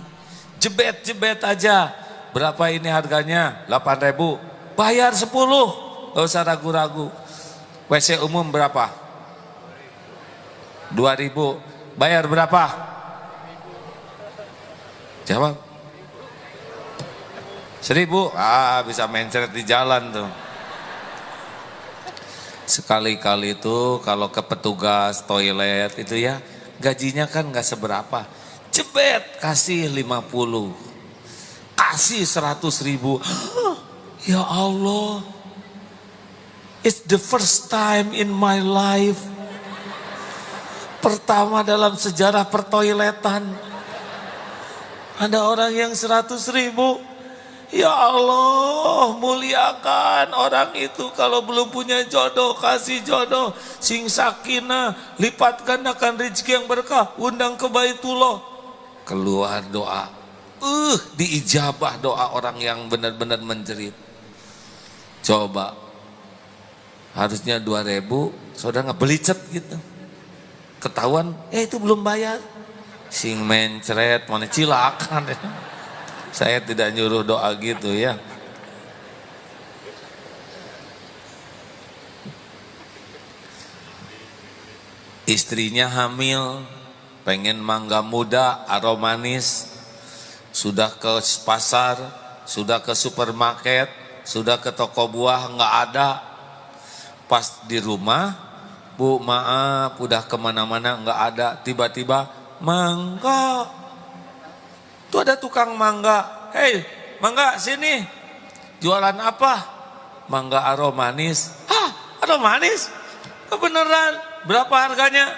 [SPEAKER 1] Jebet aja. Berapa ini harganya? 8.000. Bayar 10. Gak usah ragu-ragu. WC umum berapa? 2.000. Bayar berapa? Jawab. 1.000. Bisa mencret di jalan tuh. Sekali-kali itu kalau ke petugas toilet itu ya, gajinya kan gak seberapa. Jebet, kasih 50. Kasih 100.000. Ya Allah. It's the first time in my life. Pertama dalam sejarah pertoiletan. Ada orang yang 100.000. Ya Allah, muliakan orang itu. Kalau belum punya jodoh, kasih jodoh. Sing sakinah, lipat gandakan rezeki yang berkah. Undang ke Baitullah. Keluar doa. Diijabah doa orang yang benar-benar menjerit. Coba. Harusnya 2.000, saudara ngebelicet gitu. Ketahuan, itu belum bayar. Sing mencret, mana cilakan. Saya tidak nyuruh doa gitu ya. Istrinya hamil, pengen mangga muda, aromanis. Sudah ke pasar, sudah ke supermarket, sudah ke toko buah, nggak ada. Pas di rumah, Bu maaf, udah kemana-mana nggak ada. Tiba-tiba mangga. Tuh ada tukang mangga. Hei, mangga sini. Jualan apa? Mangga aromanis. Aromanis? Kebenaran? Berapa harganya?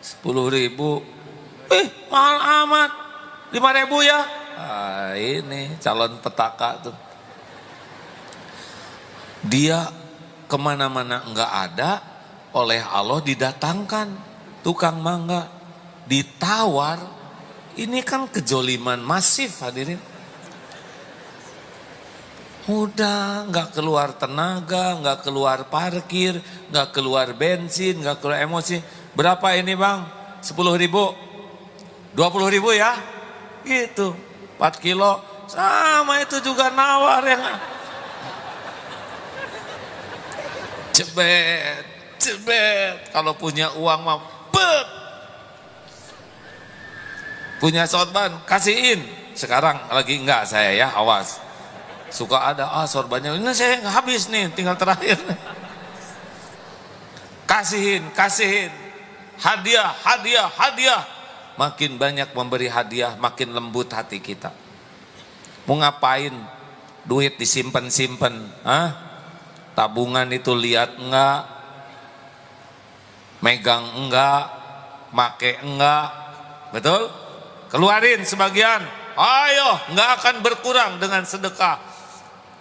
[SPEAKER 1] 10.000. Mahal amat. 5.000 ya. Ini calon petaka tuh. Dia kemana-mana enggak ada, oleh Allah didatangkan tukang mangga, ditawar. Ini kan kejoliman masif hadirin. Udah nggak keluar tenaga, nggak keluar parkir, nggak keluar bensin, nggak keluar emosi. Berapa ini bang? 10.000, 20.000 ya? Gitu, 4 kilo sama itu juga nawar yang cebet, cebet. Kalau punya uang mah, bet. Punya sorban, kasihin. Sekarang lagi enggak saya ya, awas. Suka ada, sorbannya ini saya nggak habis nih, tinggal terakhir. Kasihin, kasihin. Hadiah, hadiah, hadiah. Makin banyak memberi hadiah, makin lembut hati kita. Mau ngapain? Duit disimpan-simpan, tabungan itu lihat enggak, megang enggak, make enggak, betul? Keluarin sebagian, ayo, enggak akan berkurang dengan sedekah.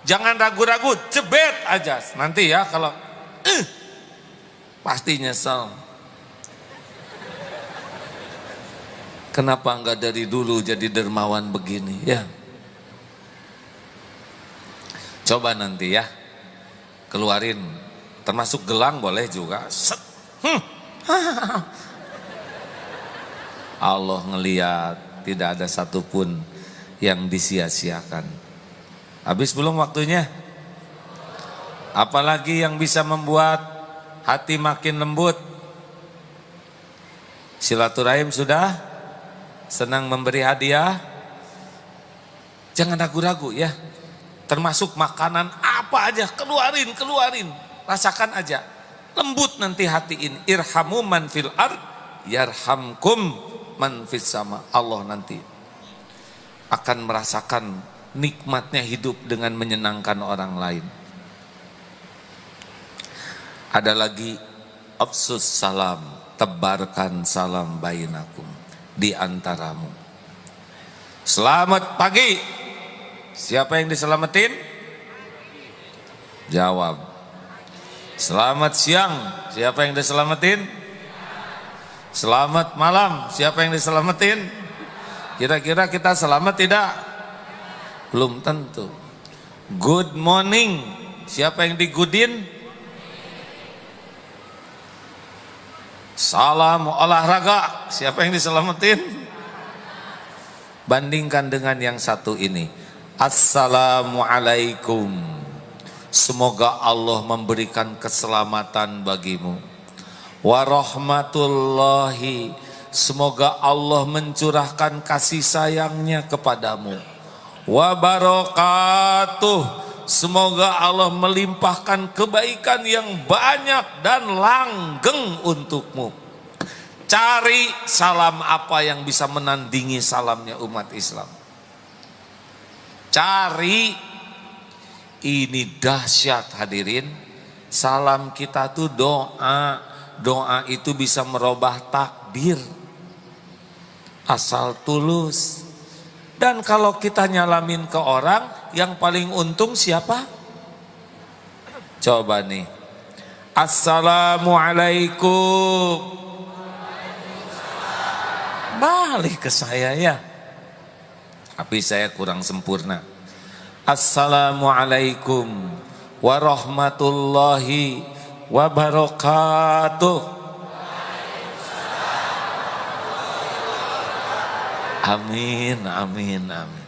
[SPEAKER 1] Jangan ragu-ragu, jebet aja. Nanti ya kalau pasti nyesel. Kenapa enggak dari dulu jadi dermawan begini ya? Coba nanti ya, keluarin, termasuk gelang boleh juga. Set. Allah ngeliat tidak ada satupun yang disia-siakan. Habis belum waktunya? Apalagi yang bisa membuat hati makin lembut? Silaturahim sudah? Senang memberi hadiah? Jangan ragu-ragu ya. Termasuk makanan apa aja, keluarin, keluarin. Rasakan aja. Lembut nanti hati ini. Irhamu man fil ard, yarhamkum man fis sama. Allah nanti akan merasakan nikmatnya hidup dengan menyenangkan orang lain. Ada lagi, afsus salam, tebarkan salam bainakum, di antaramu. Selamat pagi. Siapa yang diselamatin? Jawab. Selamat siang. Siapa yang diselamatin? Selamat malam. Siapa yang diselamatin? Kira-kira kita selamat tidak? Belum tentu. Good morning. Siapa yang digudin? Salam olahraga. Siapa yang diselamatin? Bandingkan dengan yang satu ini. Assalamualaikum. Semoga Allah memberikan keselamatan bagimu. Warahmatullahi. Semoga Allah mencurahkan kasih sayangnya kepadamu. Wabarakatuh. Semoga Allah melimpahkan kebaikan yang banyak dan langgeng untukmu. Cari salam apa yang bisa menandingi salamnya umat Islam. Cari. Ini dahsyat hadirin. Salam kita tuh doa. Doa itu bisa merubah takdir. Asal tulus. Dan kalau kita nyalamin ke orang, yang paling untung siapa? Coba nih. Assalamualaikum. Balik ke saya ya. Tapi saya kurang sempurna. Assalamualaikum warahmatullahi wabarakatuh. Amin, amin, amin.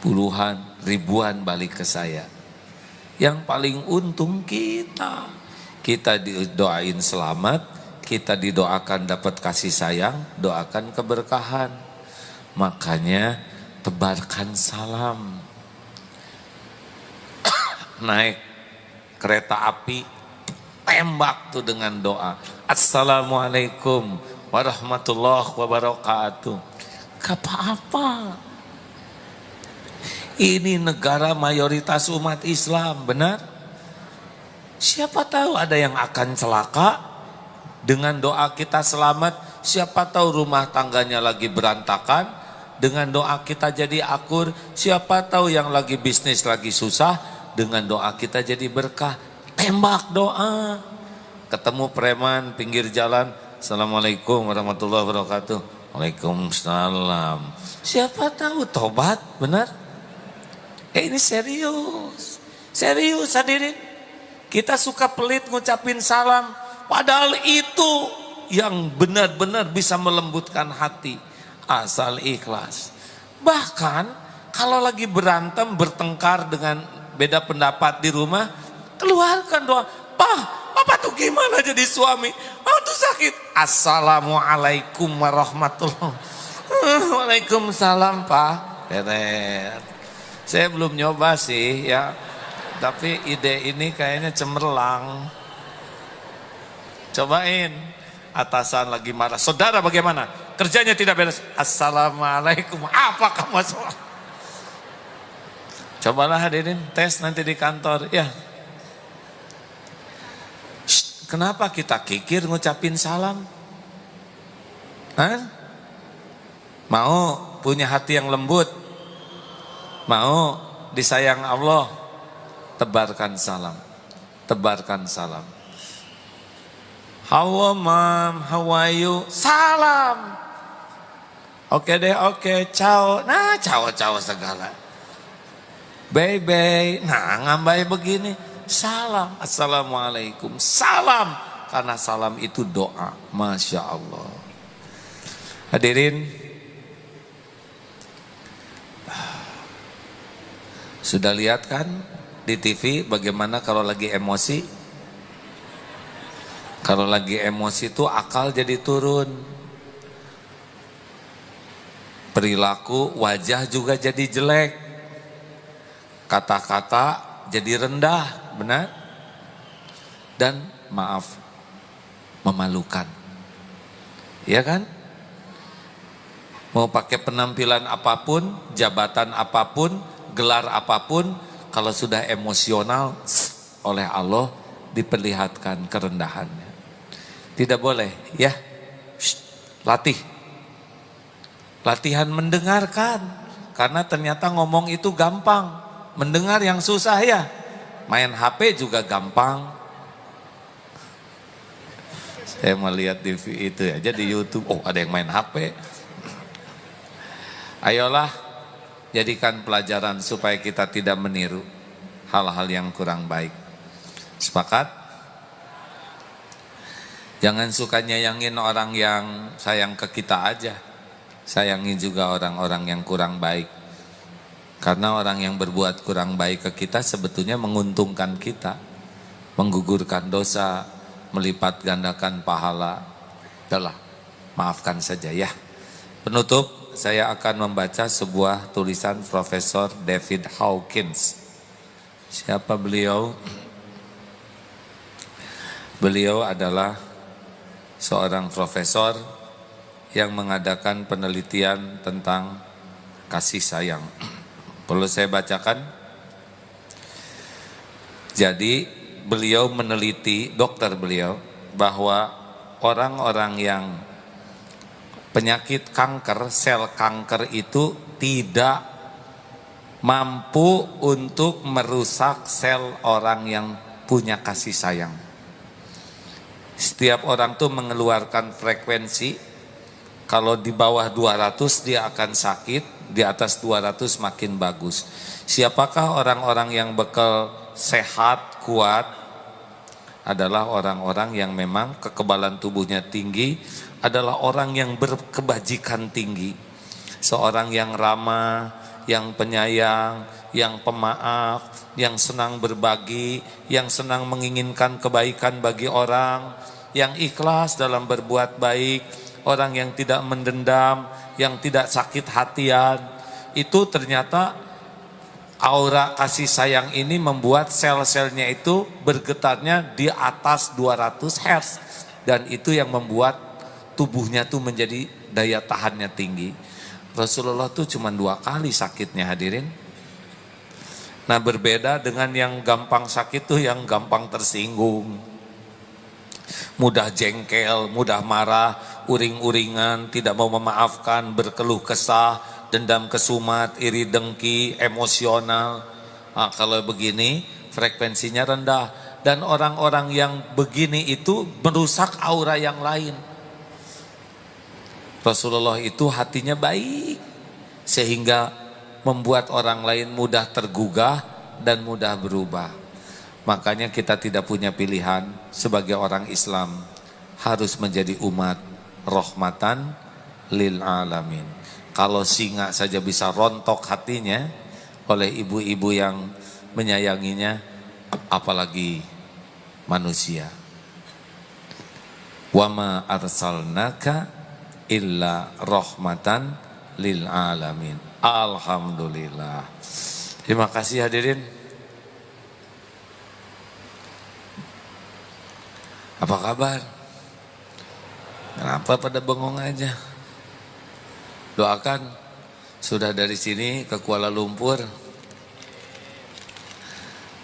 [SPEAKER 1] Puluhan, ribuan balik ke saya. Yang paling untung kita. Kita didoain selamat, kita didoakan dapat kasih sayang, doakan keberkahan. Makanya tebarkan salam. Naik kereta api, tembak tuh dengan doa. Assalamualaikum warahmatullahi wabarakatuh. Gak apa-apa. Ini negara mayoritas umat Islam, benar? Siapa tahu ada yang akan celaka, Dengan doa kita selamat, siapa tahu rumah tangganya lagi berantakan. Dengan doa kita jadi akur, siapa tahu yang lagi bisnis lagi susah. Dengan doa kita jadi berkah. Tembak doa. Ketemu preman pinggir jalan, Assalamualaikum warahmatullahi wabarakatuh. Waalaikumsalam. Siapa tahu tobat, benar? Ini serius. Serius hadirin. Kita suka pelit ngucapin salam, padahal itu yang benar-benar bisa melembutkan hati. Asal ikhlas. Bahkan kalau lagi berantem, bertengkar dengan beda pendapat di rumah, keluarkan doa. Papa tuh gimana jadi suami? Tuh sakit. Assalamualaikum warahmatullahi wabarakatuh. Waalaikumsalam Pak. Beres. Saya belum nyoba sih ya. Tapi ide ini kayaknya cemerlang. Cobain. Atasan lagi marah. Saudara bagaimana? Kerjanya tidak beres. Assalamualaikum. Apakah masalah? Cobalah hadirin. Tes nanti di kantor. Ya. Kenapa kita kikir ngucapin salam? Hah? Mau punya hati yang lembut? Mau disayang Allah? Tebarkan salam. Tebarkan salam. Hello mom, how are you? Salam. Oke deh, oke, ciao. Nah, ciao segala. Bye. Nah, ngambai begini. Salam. Assalamualaikum. Salam. Karena salam itu doa. Masya Allah. Hadirin. Sudah lihat kan di TV bagaimana kalau lagi emosi? Kalau lagi emosi itu akal jadi turun. Perilaku wajah juga jadi jelek. Kata-kata jadi rendah. Benar? Dan maaf, memalukan. Iya kan? Mau pakai penampilan apapun, jabatan apapun, gelar apapun, kalau sudah emosional oleh Allah diperlihatkan kerendahannya. Tidak boleh, ya. Latih. Latihan mendengarkan. Karena ternyata ngomong itu gampang. Mendengar yang susah ya. Main HP juga gampang. Saya melihat di itu aja di YouTube. Oh, ada yang main HP. Ayolah, jadikan pelajaran supaya kita tidak meniru hal-hal yang kurang baik. Sepakat? Jangan suka nyayangin orang yang sayang ke kita aja. Sayangi juga orang-orang yang kurang baik. Karena orang yang berbuat kurang baik ke kita sebetulnya menguntungkan kita. Menggugurkan dosa, melipat gandakan pahala. Udahlah, maafkan saja ya. Penutup, saya akan membaca sebuah tulisan Profesor David Hawkins. Siapa beliau? Beliau adalah seorang profesor yang mengadakan penelitian tentang kasih sayang. Perlu saya bacakan? Jadi beliau meneliti, dokter beliau, bahwa orang-orang yang penyakit kanker, sel kanker itu tidak mampu untuk merusak sel orang yang punya kasih sayang. Setiap orang tuh mengeluarkan frekuensi, kalau di bawah 200 dia akan sakit, di atas 200 makin bagus. Siapakah orang-orang yang bekal sehat, kuat? Adalah orang-orang yang memang kekebalan tubuhnya tinggi, adalah orang yang berkebajikan tinggi. Seorang yang ramah, yang penyayang, yang pemaaf, yang senang berbagi, yang senang menginginkan kebaikan bagi orang, yang ikhlas dalam berbuat baik, orang yang tidak mendendam, yang tidak sakit hatian. Itu ternyata aura kasih sayang ini membuat sel-selnya itu bergetarnya di atas 200 Hz. Dan itu yang membuat tubuhnya tuh menjadi daya tahannya tinggi. Rasulullah tuh cuma 2 kali sakitnya hadirin. Nah berbeda dengan yang gampang sakit tuh yang gampang tersinggung. mudah jengkel, mudah marah, uring-uringan, tidak mau memaafkan, berkeluh kesah, dendam kesumat, iri dengki, emosional. Nah, kalau begini frekuensinya rendah. Dan orang-orang yang begini itu merusak aura yang lain. Rasulullah itu hatinya baik, sehingga membuat orang lain mudah tergugah dan mudah berubah. Makanya kita tidak punya pilihan sebagai orang Islam, harus menjadi umat rahmatan lil alamin. Kalau singa saja bisa rontok hatinya oleh ibu-ibu yang menyayanginya, apalagi manusia. Wa ma arsalnaka illa rahmatan lil alamin. Alhamdulillah. Terima kasih hadirin. Apa kabar? Kenapa pada bengong aja? Doakan sudah dari sini ke Kuala Lumpur.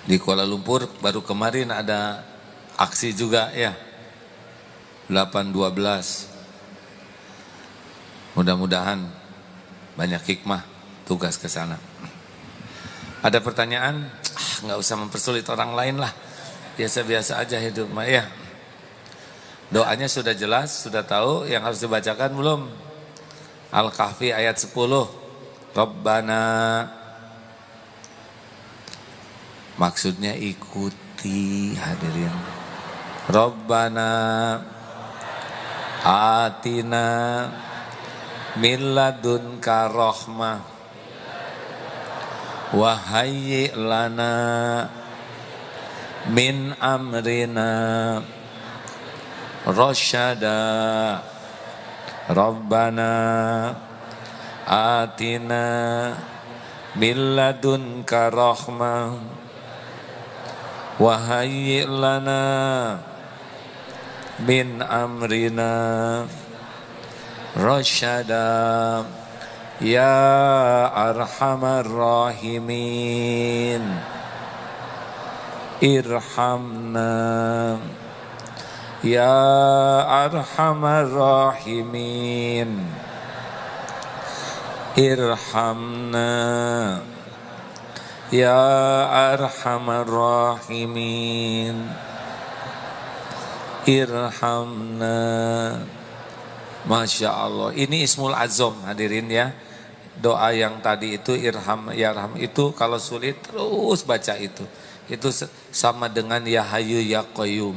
[SPEAKER 1] Di Kuala Lumpur baru kemarin ada aksi juga ya. 8.12. Mudah-mudahan banyak hikmah tugas ke sana. Ada pertanyaan? Nggak usah mempersulit orang lain lah. Biasa-biasa aja hidup mah ya. Doanya sudah jelas, sudah tahu. Yang harus dibacakan belum? Al-Kahfi ayat 10. Rabbana. Maksudnya ikuti hadirin. Rabbana atina min ladunka rahmah wa hayyi lana min amrina rasyada. Rabbana atina min ladunka rahmah wa hayyi lana min amrina rasyada ya arhamar rahimin irhamna ya arhamar rahimin irhamna ya arhamar rahimin irhamna. Masya Allah, ini Ismul Azam hadirin ya. Doa yang tadi itu irham ya arham itu kalau sulit terus baca itu. Itu sama dengan ya Hayyu ya Qayyum.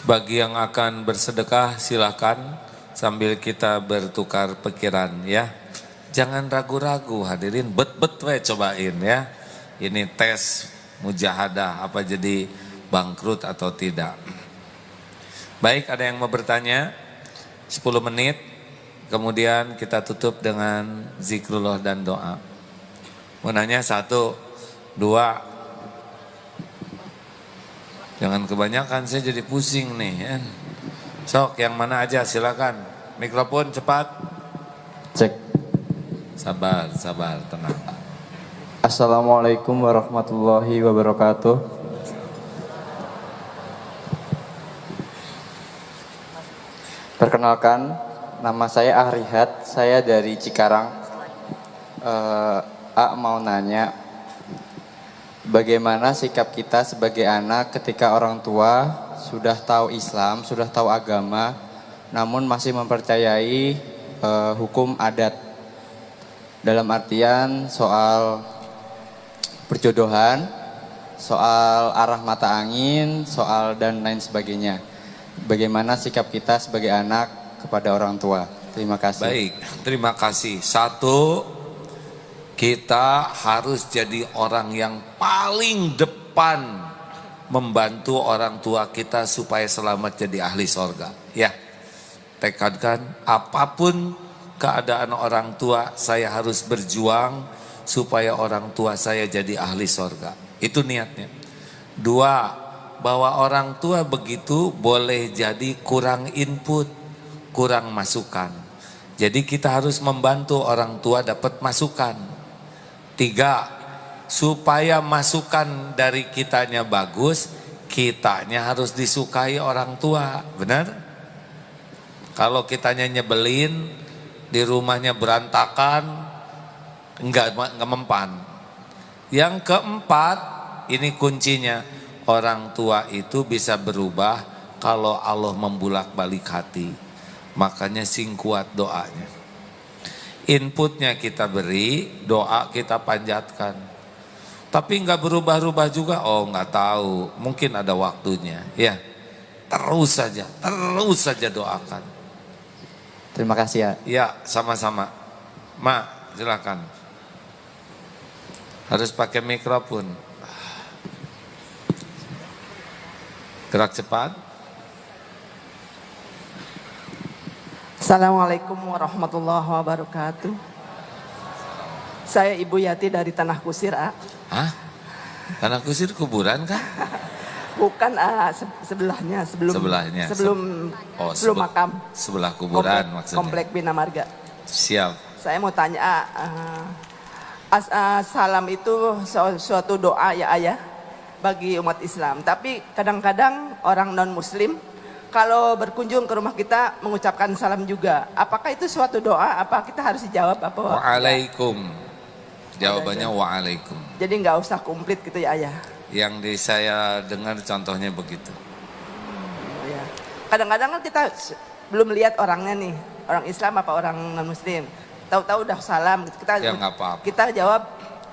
[SPEAKER 1] Bagi yang akan bersedekah silakan sambil kita bertukar pikiran ya. Jangan ragu-ragu hadirin, bet-bet we cobain ya. Ini tes mujahadah apa jadi bangkrut atau tidak. Baik, ada yang mau bertanya? 10 menit, kemudian kita tutup dengan zikrullah dan doa. Mau nanya 1, 2. Jangan kebanyakan, saya jadi pusing nih ya. Sok, yang mana aja silakan. Mikrofon cepat.
[SPEAKER 2] Cek.
[SPEAKER 1] Sabar, sabar, tenang.
[SPEAKER 2] Assalamualaikum warahmatullahi wabarakatuh. Perkenalkan, nama saya Ahrihat, saya dari Cikarang. Mau nanya, bagaimana sikap kita sebagai anak ketika orang tua sudah tahu Islam, sudah tahu agama, namun masih mempercayai hukum adat. Dalam artian soal perjodohan, soal arah mata angin, soal dan lain sebagainya. Bagaimana sikap kita sebagai anak kepada orang tua? Terima kasih.
[SPEAKER 1] Baik, terima kasih. 1, kita harus jadi orang yang paling depan membantu orang tua kita supaya selamat jadi ahli sorga. Ya, tekadkan apapun keadaan orang tua, saya harus berjuang supaya orang tua saya jadi ahli sorga. Itu niatnya. 2, bahwa orang tua begitu boleh jadi kurang input, kurang masukan. Jadi kita harus membantu orang tua dapat masukan. 3, supaya masukan dari kitanya bagus, kitanya harus disukai orang tua, benar? Kalau kitanya nyebelin, di rumahnya berantakan, enggak mempan. Yang keempat, ini kuncinya, orang tua itu bisa berubah kalau Allah membulak-balik hati. Makanya sing kuat doanya. Inputnya kita beri, doa kita panjatkan. Tapi enggak berubah-ubah juga, oh enggak tahu, mungkin ada waktunya. Ya, terus saja doakan.
[SPEAKER 2] Terima kasih ya.
[SPEAKER 1] Ya, sama-sama. Ma, silakan. Harus pakai mikrofon. Gerak cepat.
[SPEAKER 3] Assalamualaikum warahmatullahi wabarakatuh. Saya Ibu Yati dari Tanah Kusir, A.
[SPEAKER 1] Hah? Tanah Kusir kuburan kan?
[SPEAKER 3] Bukan, sebelahnya,
[SPEAKER 1] Sebelahnya.
[SPEAKER 3] sebelum makam.
[SPEAKER 1] Sebelah kuburan maksudnya.
[SPEAKER 3] Komplek Bina Marga.
[SPEAKER 1] Siap.
[SPEAKER 3] Saya mau tanya, salam itu suatu doa ya ayah bagi umat Islam. Tapi kadang-kadang orang non Muslim kalau berkunjung ke rumah kita mengucapkan salam juga. Apakah itu suatu doa? Apa kita harus dijawab apa?
[SPEAKER 1] Waalaikum. Jawabannya waalaikum.
[SPEAKER 3] Jadi nggak usah komplit gitu ya ayah.
[SPEAKER 1] Yang saya dengar contohnya begitu.
[SPEAKER 3] Ya. Kadang-kadang kan kita belum lihat orangnya nih, orang Islam apa orang non Muslim. Tahu-tahu udah salam, kita
[SPEAKER 1] Ya nggak apa-apa.
[SPEAKER 3] kita jawab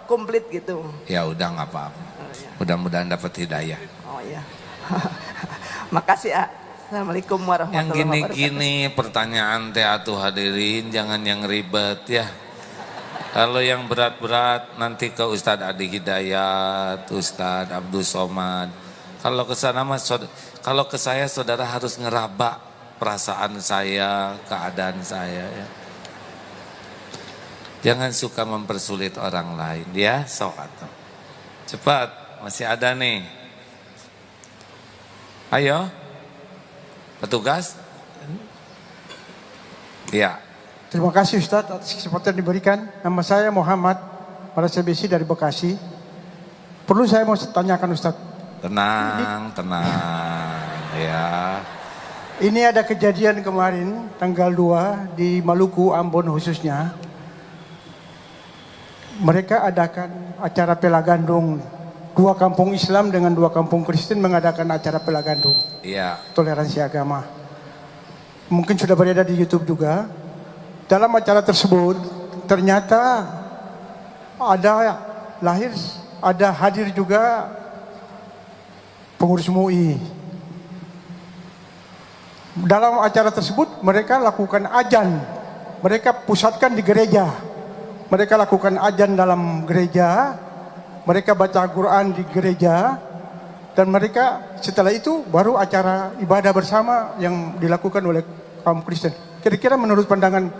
[SPEAKER 3] komplit gitu.
[SPEAKER 1] Ya udah nggak apa-apa. Mudah-mudahan dapat hidayah.
[SPEAKER 3] Oh iya. Makasih ya. Assalamualaikum
[SPEAKER 1] Yang
[SPEAKER 3] warahmatullahi wabarakatuh.
[SPEAKER 1] gini-gini pertanyaan teh atuh hadirin, jangan yang ribet ya. Kalau yang berat-berat nanti ke Ustadz Adi Hidayat, Ustadz Abdul Somad. Kalau ke sana mas, kalau ke saya saudara harus ngeraba perasaan saya, keadaan saya ya. Jangan suka mempersulit orang lain ya, sok atuh. Cepat, masih ada nih. Ayo. Petugas? Ya.
[SPEAKER 4] Terima kasih Ustadz atas kesempatan diberikan. Nama saya Muhammad Marasabesi dari Bekasi. Perlu saya mau tanyakan Ustadz.
[SPEAKER 1] Tenang ya.
[SPEAKER 4] Ini ada kejadian kemarin tanggal 2 di Maluku, Ambon khususnya. Mereka adakan acara pelagandung. 2 kampung Islam dengan 2 kampung Kristen mengadakan acara pelagandung.
[SPEAKER 1] Iya.
[SPEAKER 4] Toleransi agama. Mungkin sudah beredar di YouTube juga. Dalam acara tersebut ternyata ada hadir juga pengurus MUI. Dalam acara tersebut mereka lakukan azan. Mereka pusatkan di gereja. Mereka lakukan azan dalam gereja. Mereka baca Al-Quran di gereja. Dan mereka setelah itu baru acara ibadah bersama yang dilakukan oleh kaum Kristen. Kira-kira menurut pandangan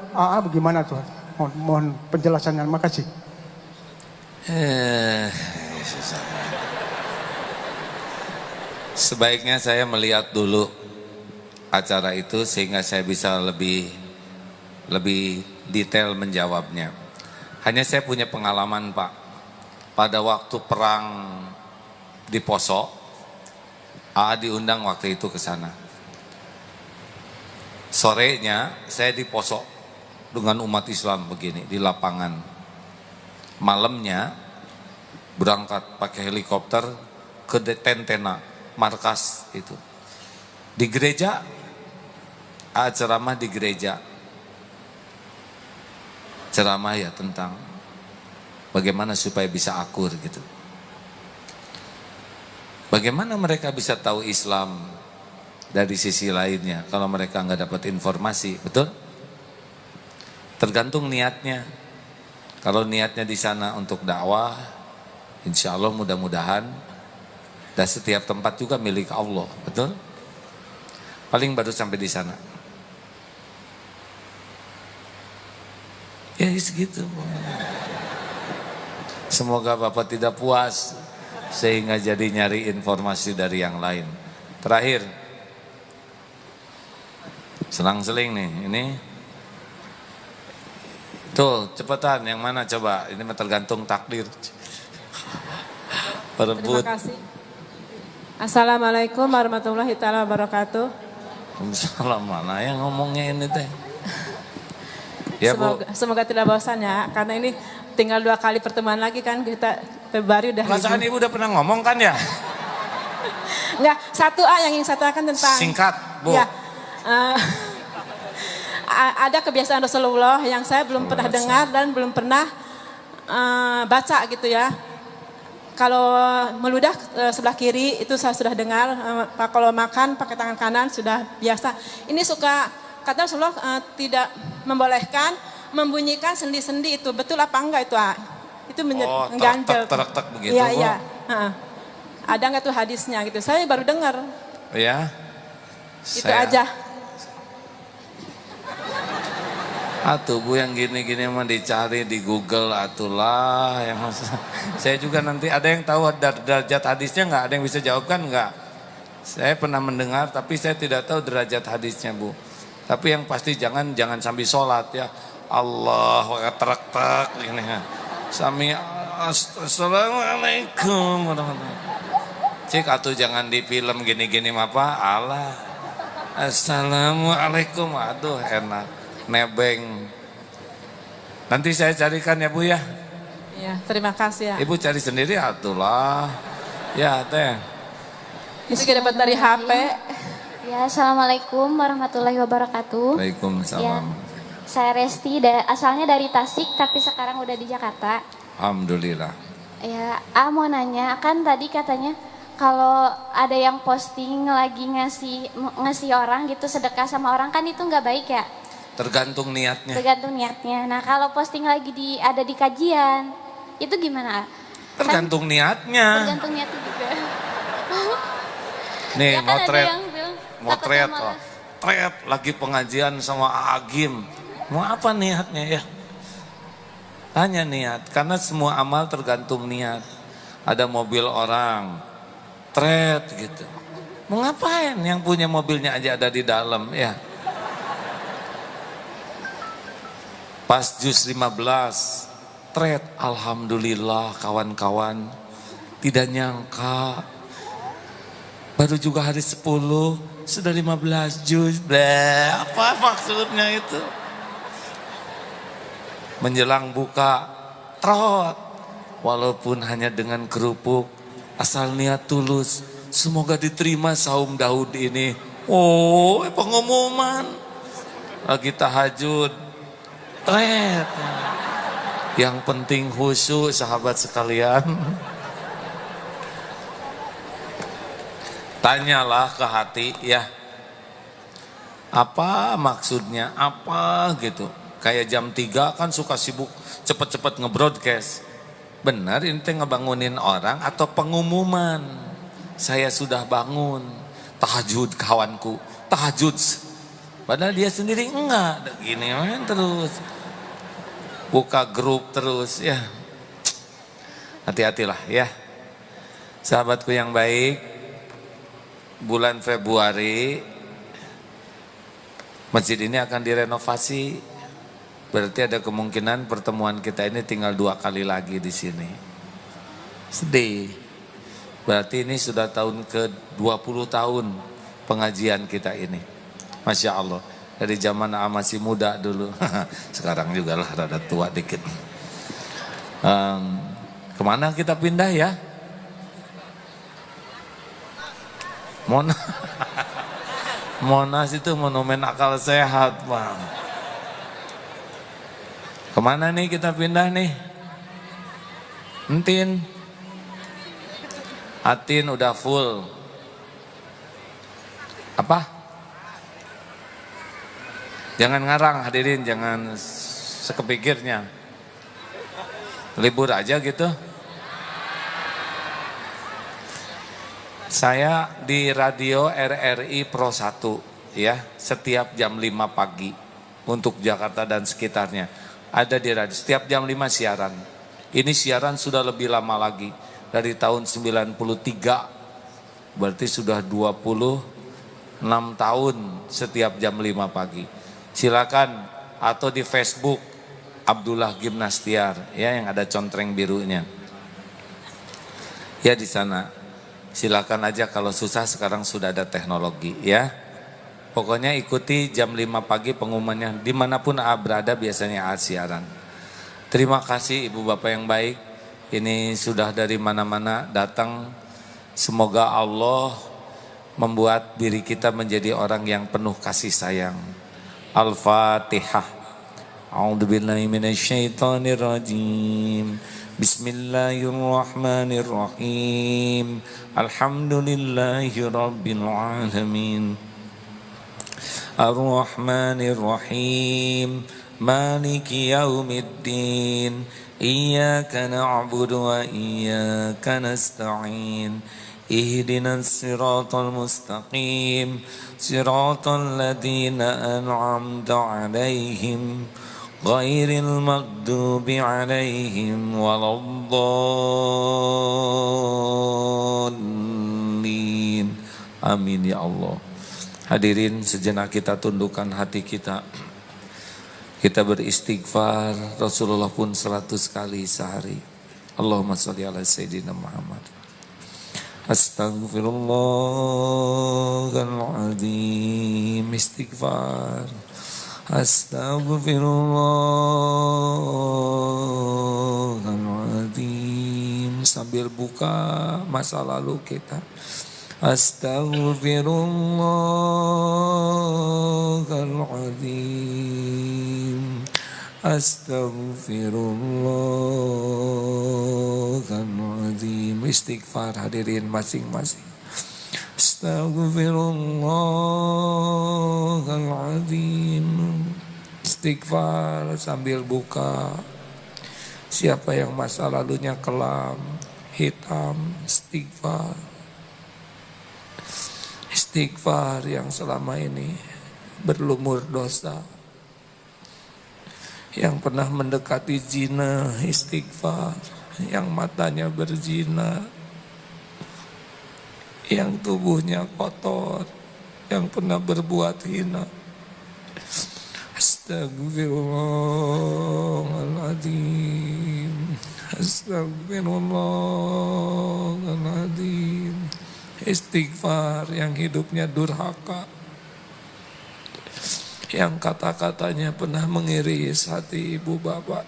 [SPEAKER 4] AA bagaimana Tuhan? Mohon penjelasannya. Terima kasih.
[SPEAKER 1] Sebaiknya saya melihat dulu acara itu sehingga saya bisa lebih detail menjawabnya. Hanya saya punya pengalaman Pak. Pada waktu perang di Poso, AA diundang waktu itu ke sana. Sorenya saya di Poso dengan umat Islam begini di lapangan. Malamnya berangkat pakai helikopter ke Tentena, markas itu. Di gereja, AA ceramah di gereja. Ceramah ya tentang bagaimana supaya bisa akur gitu. Bagaimana mereka bisa tahu Islam dari sisi lainnya kalau mereka nggak dapat informasi, betul? Tergantung niatnya. Kalau niatnya di sana untuk dakwah, insya Allah mudah-mudahan. Dan setiap tempat juga milik Allah, betul? Paling baru sampai di sana. Ya segitu. Semoga Bapak tidak puas sehingga jadi nyari informasi dari yang lain. Terakhir, selang-seling nih, ini tuh cepetan yang mana coba? Ini tergantung takdir. Perebut.
[SPEAKER 5] Terima kasih. Assalamualaikum warahmatullahi taala wabarakatuh.
[SPEAKER 1] Salam mana yang ngomongnya ini teh? Ya Bu.
[SPEAKER 5] Semoga tidak bosan ya, karena ini tinggal 2 kali pertemuan lagi kan, kita Februari udah.
[SPEAKER 1] Perasaan Ibu udah pernah ngomong kan ya?
[SPEAKER 5] Enggak, yang satu akan tentang.
[SPEAKER 1] Singkat Bu.
[SPEAKER 5] Ya, ada kebiasaan Rasulullah yang saya belum pernah dengar dan belum pernah baca gitu ya. Kalau meludah sebelah kiri itu saya sudah dengar, kalau makan pakai tangan kanan sudah biasa. Ini suka, kata Rasulullah tidak membolehkan membunyikan sendi-sendi itu, betul apa enggak itu? Itu mengganjal.
[SPEAKER 1] Terak-terak begitu.
[SPEAKER 5] Iya,
[SPEAKER 1] Bu.
[SPEAKER 5] iya. Ada enggak tuh hadisnya gitu, saya baru dengar.
[SPEAKER 1] Ya.
[SPEAKER 5] Itu aja.
[SPEAKER 1] Atuh Bu, yang gini-gini mah dicari di Google atulah. Saya juga nanti ada yang tahu derajat hadisnya nggak? Ada yang bisa jawabkan nggak? Saya pernah mendengar tapi saya tidak tahu derajat hadisnya Bu. Tapi yang pasti jangan sambil sholat ya. Allah terak-terak gini ya. Sami assalamualaikum warahmatullahi. Cik atuh jangan di film gini-gini mah Pak. Allah. Assalamualaikum. Aduh enak. Nebeng. Nanti saya carikan ya Bu ya.
[SPEAKER 5] Iya, terima kasih ya.
[SPEAKER 1] Ibu cari sendiri atulah. Ya teh.
[SPEAKER 5] Itu kita dapat dari HP.
[SPEAKER 6] Ya, Assalamualaikum warahmatullahi wabarakatuh.
[SPEAKER 1] Waalaikumsalam.
[SPEAKER 6] Ya, saya Resti, asalnya dari Tasik tapi sekarang udah di Jakarta.
[SPEAKER 1] Alhamdulillah.
[SPEAKER 6] Ya, mau nanya, kan tadi katanya kalau ada yang posting lagi ngasih orang gitu, sedekah sama orang kan itu nggak baik ya?
[SPEAKER 1] Tergantung niatnya.
[SPEAKER 6] Tergantung niatnya. Nah, kalau posting lagi ada di kajian, itu gimana?
[SPEAKER 1] Tergantung niatnya.
[SPEAKER 6] Tergantung niatnya juga.
[SPEAKER 1] Nih
[SPEAKER 6] Ya kan ada
[SPEAKER 1] motret.
[SPEAKER 6] yang bilang,
[SPEAKER 1] Motret
[SPEAKER 6] takutnya malah.
[SPEAKER 1] Tret lagi pengajian sama Agim. Mau apa niatnya ya? Hanya niat, karena semua amal tergantung niat. Ada mobil orang, tret gitu. Mau ngapain? Yang punya mobilnya aja ada di dalam ya. Pas juz 15, tret, alhamdulillah kawan-kawan. Tidak nyangka, baru juga hari 10, sudah 15 juz. Apa maksudnya itu? Menjelang buka, trot. Walaupun hanya dengan kerupuk, asal niat tulus. Semoga diterima saum Daud ini. Oh, pengumuman. Lagi tahajud. Tret. Yang penting khusyuk sahabat sekalian. Tanyalah ke hati ya. Apa maksudnya? Apa gitu. Kayak jam 3 kan suka sibuk cepet-cepet nge-broadcast. Benar ini teh ngebangunin orang atau pengumuman. Saya sudah bangun. Tahajud kawanku. Tahajud. Padahal dia sendiri enggak. Gini men terus. Buka grup terus ya. Hati-hatilah ya. Sahabatku yang baik, bulan Februari masjid ini akan direnovasi. Berarti ada kemungkinan pertemuan kita ini tinggal 2 kali lagi di sini. Sedih. Berarti ini sudah tahun ke-20 tahun pengajian kita ini. Masya Allah. Dari zaman masih muda dulu. Sekarang juga lah rada tua dikit. Kemana kita pindah ya? Monas itu monumen akal sehat Bang. Kemana nih kita pindah nih? Entin. Atin udah full. Apa? Jangan ngarang hadirin, jangan sekepikirnya. Libur aja gitu. Saya di radio RRI Pro 1 ya, setiap jam 5 pagi untuk Jakarta dan sekitarnya. Ada di radio, setiap jam 5 siaran. Ini siaran sudah lebih lama lagi, dari tahun 93. Berarti sudah 26 tahun setiap jam 5 pagi. Silakan atau di Facebook Abdullah Gimnastiar ya yang ada contreng birunya. Ya di sana. Silakan aja kalau susah, sekarang sudah ada teknologi ya. Pokoknya ikuti jam 5 pagi pengumumannya. Dimanapun berada biasanya siaran. Terima kasih Ibu Bapak yang baik. Ini sudah dari mana-mana datang. Semoga Allah membuat diri kita menjadi orang yang penuh kasih sayang. Al-Fatihah. A'udzubillahi minasyaitonirrajim. Bismillahirrahmanirrahim. Alhamdulillahi rabbil alamin. Ar-Rahmanir-Rahim. Maliki yaumiddin. Iyyaka na'budu wa iyyaka nasta'in. Ihdinas siratal mustaqim. Siratal ladzina an'amta 'alaihim ghairil maghdubi 'alaihim waladdallin. Amin ya Allah. Hadirin, sejenak kita tundukkan hati kita. Kita beristighfar, Rasulullah pun 100 kali sehari. Allahumma sholli ala Sayyidina Muhammad. Astaghfirullahaladzim. Istighfar. Astaghfirullahaladzim. Sambil buka masa lalu kita. Astaghfirullahaladzim. Astaghfirullahaladzim. Istighfar hadirin masing-masing. Astaghfirullahaladzim. Istighfar sambil buka. Siapa yang masa lalunya kelam, hitam, istighfar. Istighfar yang selama ini berlumur dosa, yang pernah mendekati zina, istighfar. Yang matanya berzina, yang tubuhnya kotor, yang pernah berbuat hina. Astagfirullahaladzim. Astagfirullahaladzim. Istighfar yang hidupnya durhaka, yang kata-katanya pernah mengiris hati ibu bapak,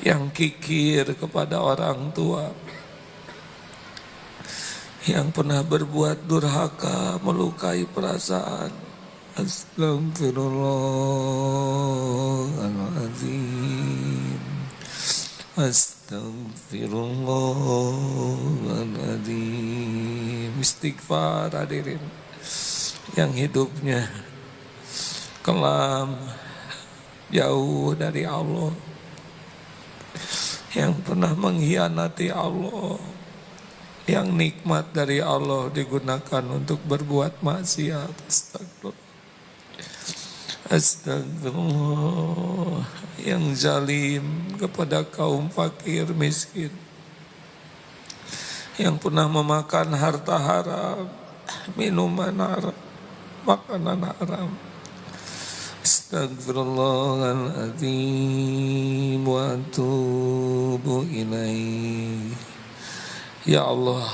[SPEAKER 1] yang kikir kepada orang tua, yang pernah berbuat durhaka, melukai perasaan. Astagfirullahaladzim. Astagfirullahaladzim. Istighfar hadirin, yang hidupnya kelam, jauh dari Allah, yang pernah mengkhianati Allah, yang nikmat dari Allah digunakan untuk berbuat maksiat. Astagfirullah. Yang zalim kepada kaum fakir miskin, yang pernah memakan harta haram, minuman haram, makanan haram. Astagfirullahaladzim wa atubu ilaih. Ya Allah,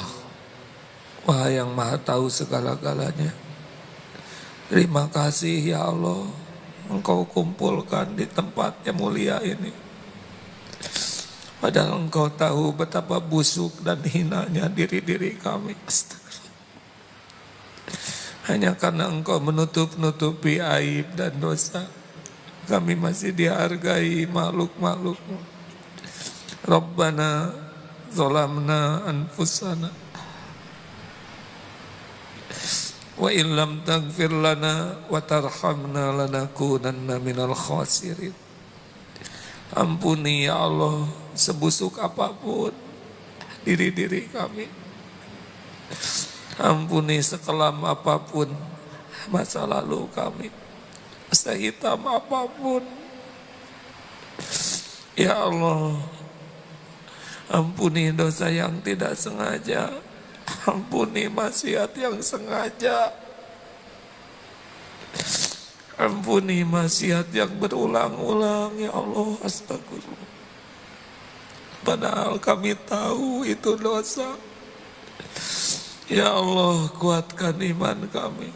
[SPEAKER 1] Wahai yang maha tahu segala-galanya, terima kasih ya Allah, Engkau kumpulkan di tempat yang mulia ini. Padahal Engkau tahu betapa busuk dan hinanya diri-diri kami. Hanya karena Engkau menutup-nutupi aib dan dosa, kami masih dihargai makhluk-makhluk-Mu. Rabbana zalamna anfusana wa illam taghfir lana wa tarhamna lanakunanna minal khasirin. Ampuni ya Allah sebusuk apapun diri-diri kami. Ampuni sekelam apapun masa lalu kami, sehitam apapun. Ya Allah, ampuni dosa yang tidak sengaja, ampuni maksiat yang sengaja, ampuni maksiat yang berulang-ulang. Ya Allah, astagfirullah. padahal kami tahu itu dosa. Ya Allah, kuatkan iman kami.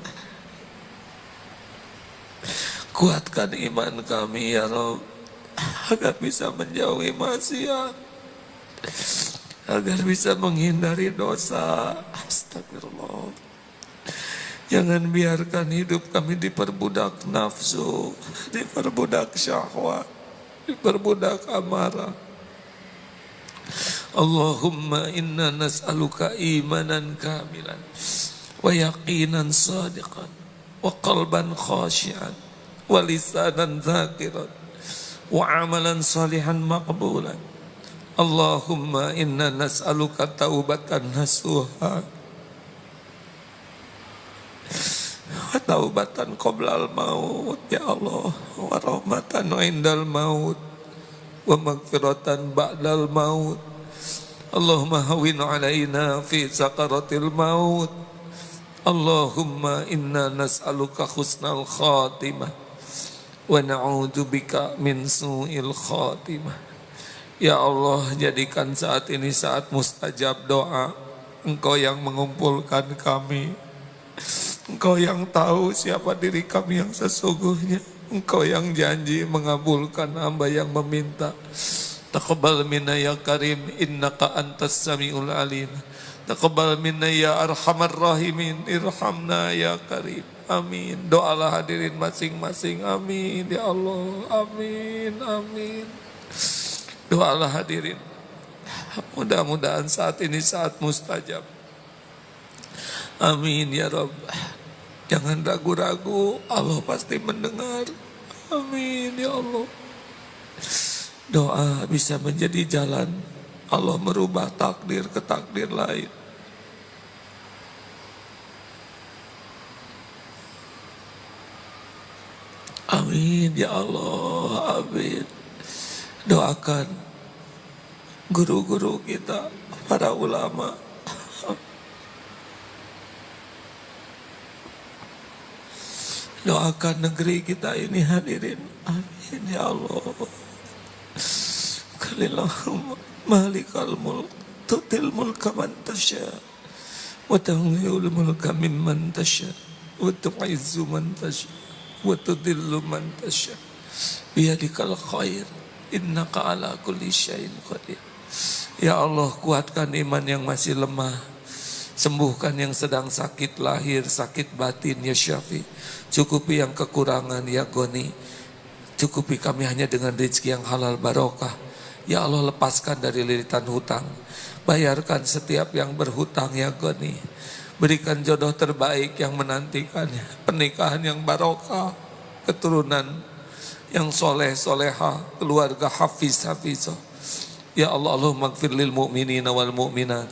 [SPEAKER 1] Kuatkan iman kami ya Rabb, agar bisa menjauhi maksiat, agar bisa menghindari dosa. Astagfirullah. Jangan biarkan hidup kami diperbudak nafsu, diperbudak syahwat, diperbudak amarah. Allahumma inna nas'aluka imanan kamilan wa yaqinan sadiqan wa qalban khashian wa lisanan zakiran wa amalan salihan maqbulan. Allahumma inna nas'aluka taubatan nasuha wa taubatan qoblal maut ya Allah, wa rahmatan indal maut wa magfiratan ba'dal maut. Allahumma hawin alaina fi sakaratil maut. Allahumma inna nas'aluka husnal khatimah wa na'udzubika min su'il khatimah. Ya Allah, jadikan saat ini saat mustajab doa. Engkau yang mengumpulkan kami, Engkau yang tahu siapa diri kami yang sesungguhnya. Engkau yang janji mengabulkan hamba yang meminta. Taqabbal minna ya karim, innaka antas sami'ul alim. Taqabbal minna ya arhamar rahimin, irhamna ya karim. Amin. Doalah hadirin masing-masing. Amin ya Allah. Amin. Amin. Doalah hadirin. Mudah-mudahan saat ini saat mustajab. Amin ya Rabb. Jangan ragu-ragu, Allah pasti mendengar. Amin ya Allah. Doa bisa menjadi jalan Allah merubah takdir ke takdir lain. Amin ya Allah, amin. Doakan guru-guru kita, para ulama. Doakan negeri kita ini hadirin. Amin ya Allah. Kalillahumma malikal mulk tutil mulka man tasha wa tanzi'ul mulka mimman tasha wa tu'izzu man tasha wa tudillu man tasha biyadikal khair innaka ala kulli syai'in qadir. Ya Allah, kuatkan iman yang masih lemah, sembuhkan yang sedang sakit lahir, sakit batin ya Syafi. Cukupi yang kekurangan ya Goni. Cukupi kami hanya dengan rezeki yang halal barokah. Ya Allah, lepaskan dari lilitan hutang. Bayarkan setiap yang berhutang ya Goni. Berikan jodoh terbaik yang menantikannya. Pernikahan yang barokah, keturunan yang soleh soleha, keluarga hafiz hafizah. Ya Allah, Allahumma gfir lil mu'minina wal mu'minat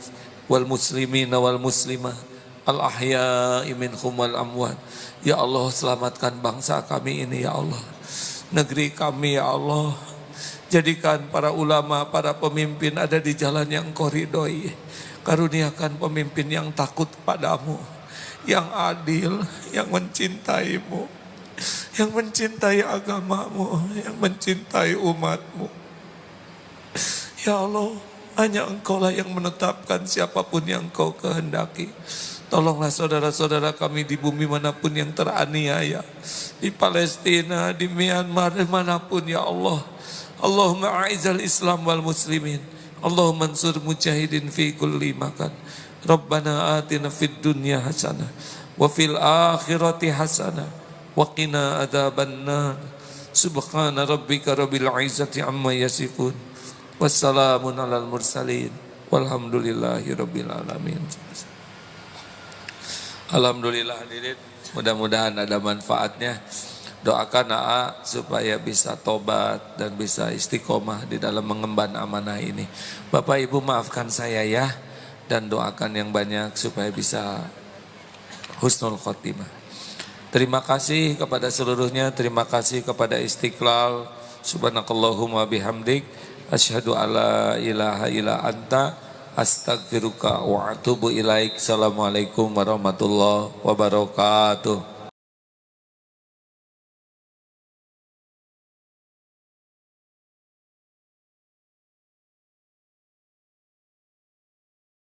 [SPEAKER 1] wal muslimina wal muslimat al ahya'i minhum wal amwat. Ya Allah, selamatkan bangsa kami ini ya Allah, negeri kami ya Allah. Jadikan para ulama, para pemimpin ada di jalan yang Engkau ridhoi. Karuniakan pemimpin yang takut padamu, yang adil, yang mencintaimu, yang mencintai agamamu, yang mencintai umatmu. Ya Allah, hanya Engkau lah yang menetapkan siapapun yang Engkau kehendaki. Tolonglah saudara-saudara kami di bumi manapun yang teraniaya, di Palestina, di Myanmar, dimanapun ya Allah. Allahumma a'izal Islam wal muslimin. Allahumma ansur mujahidin fi kulli makan. Rabbana atina fid dunya hasanah wa fil akhirati hasanah wa qina adzabannar. Subhana rabbika rabbil izzati amma yasifun. Wassalamun alal mursalin. Walhamdulillahi rabbil alamin. Alhamdulillah hadirin, mudah-mudahan ada manfaatnya. Doakan AA supaya bisa tobat dan bisa istiqomah di dalam mengemban amanah ini. Bapak Ibu maafkan saya ya, dan doakan yang banyak supaya bisa husnul khotimah. Terima kasih kepada seluruhnya, terima kasih kepada Istiqlal. Subhanakallahumma bihamdik, asyhadu alla ilaha illa anta, astagfiruka wa atubu ilaik. Assalamualaikum warahmatullahi wabarakatuh.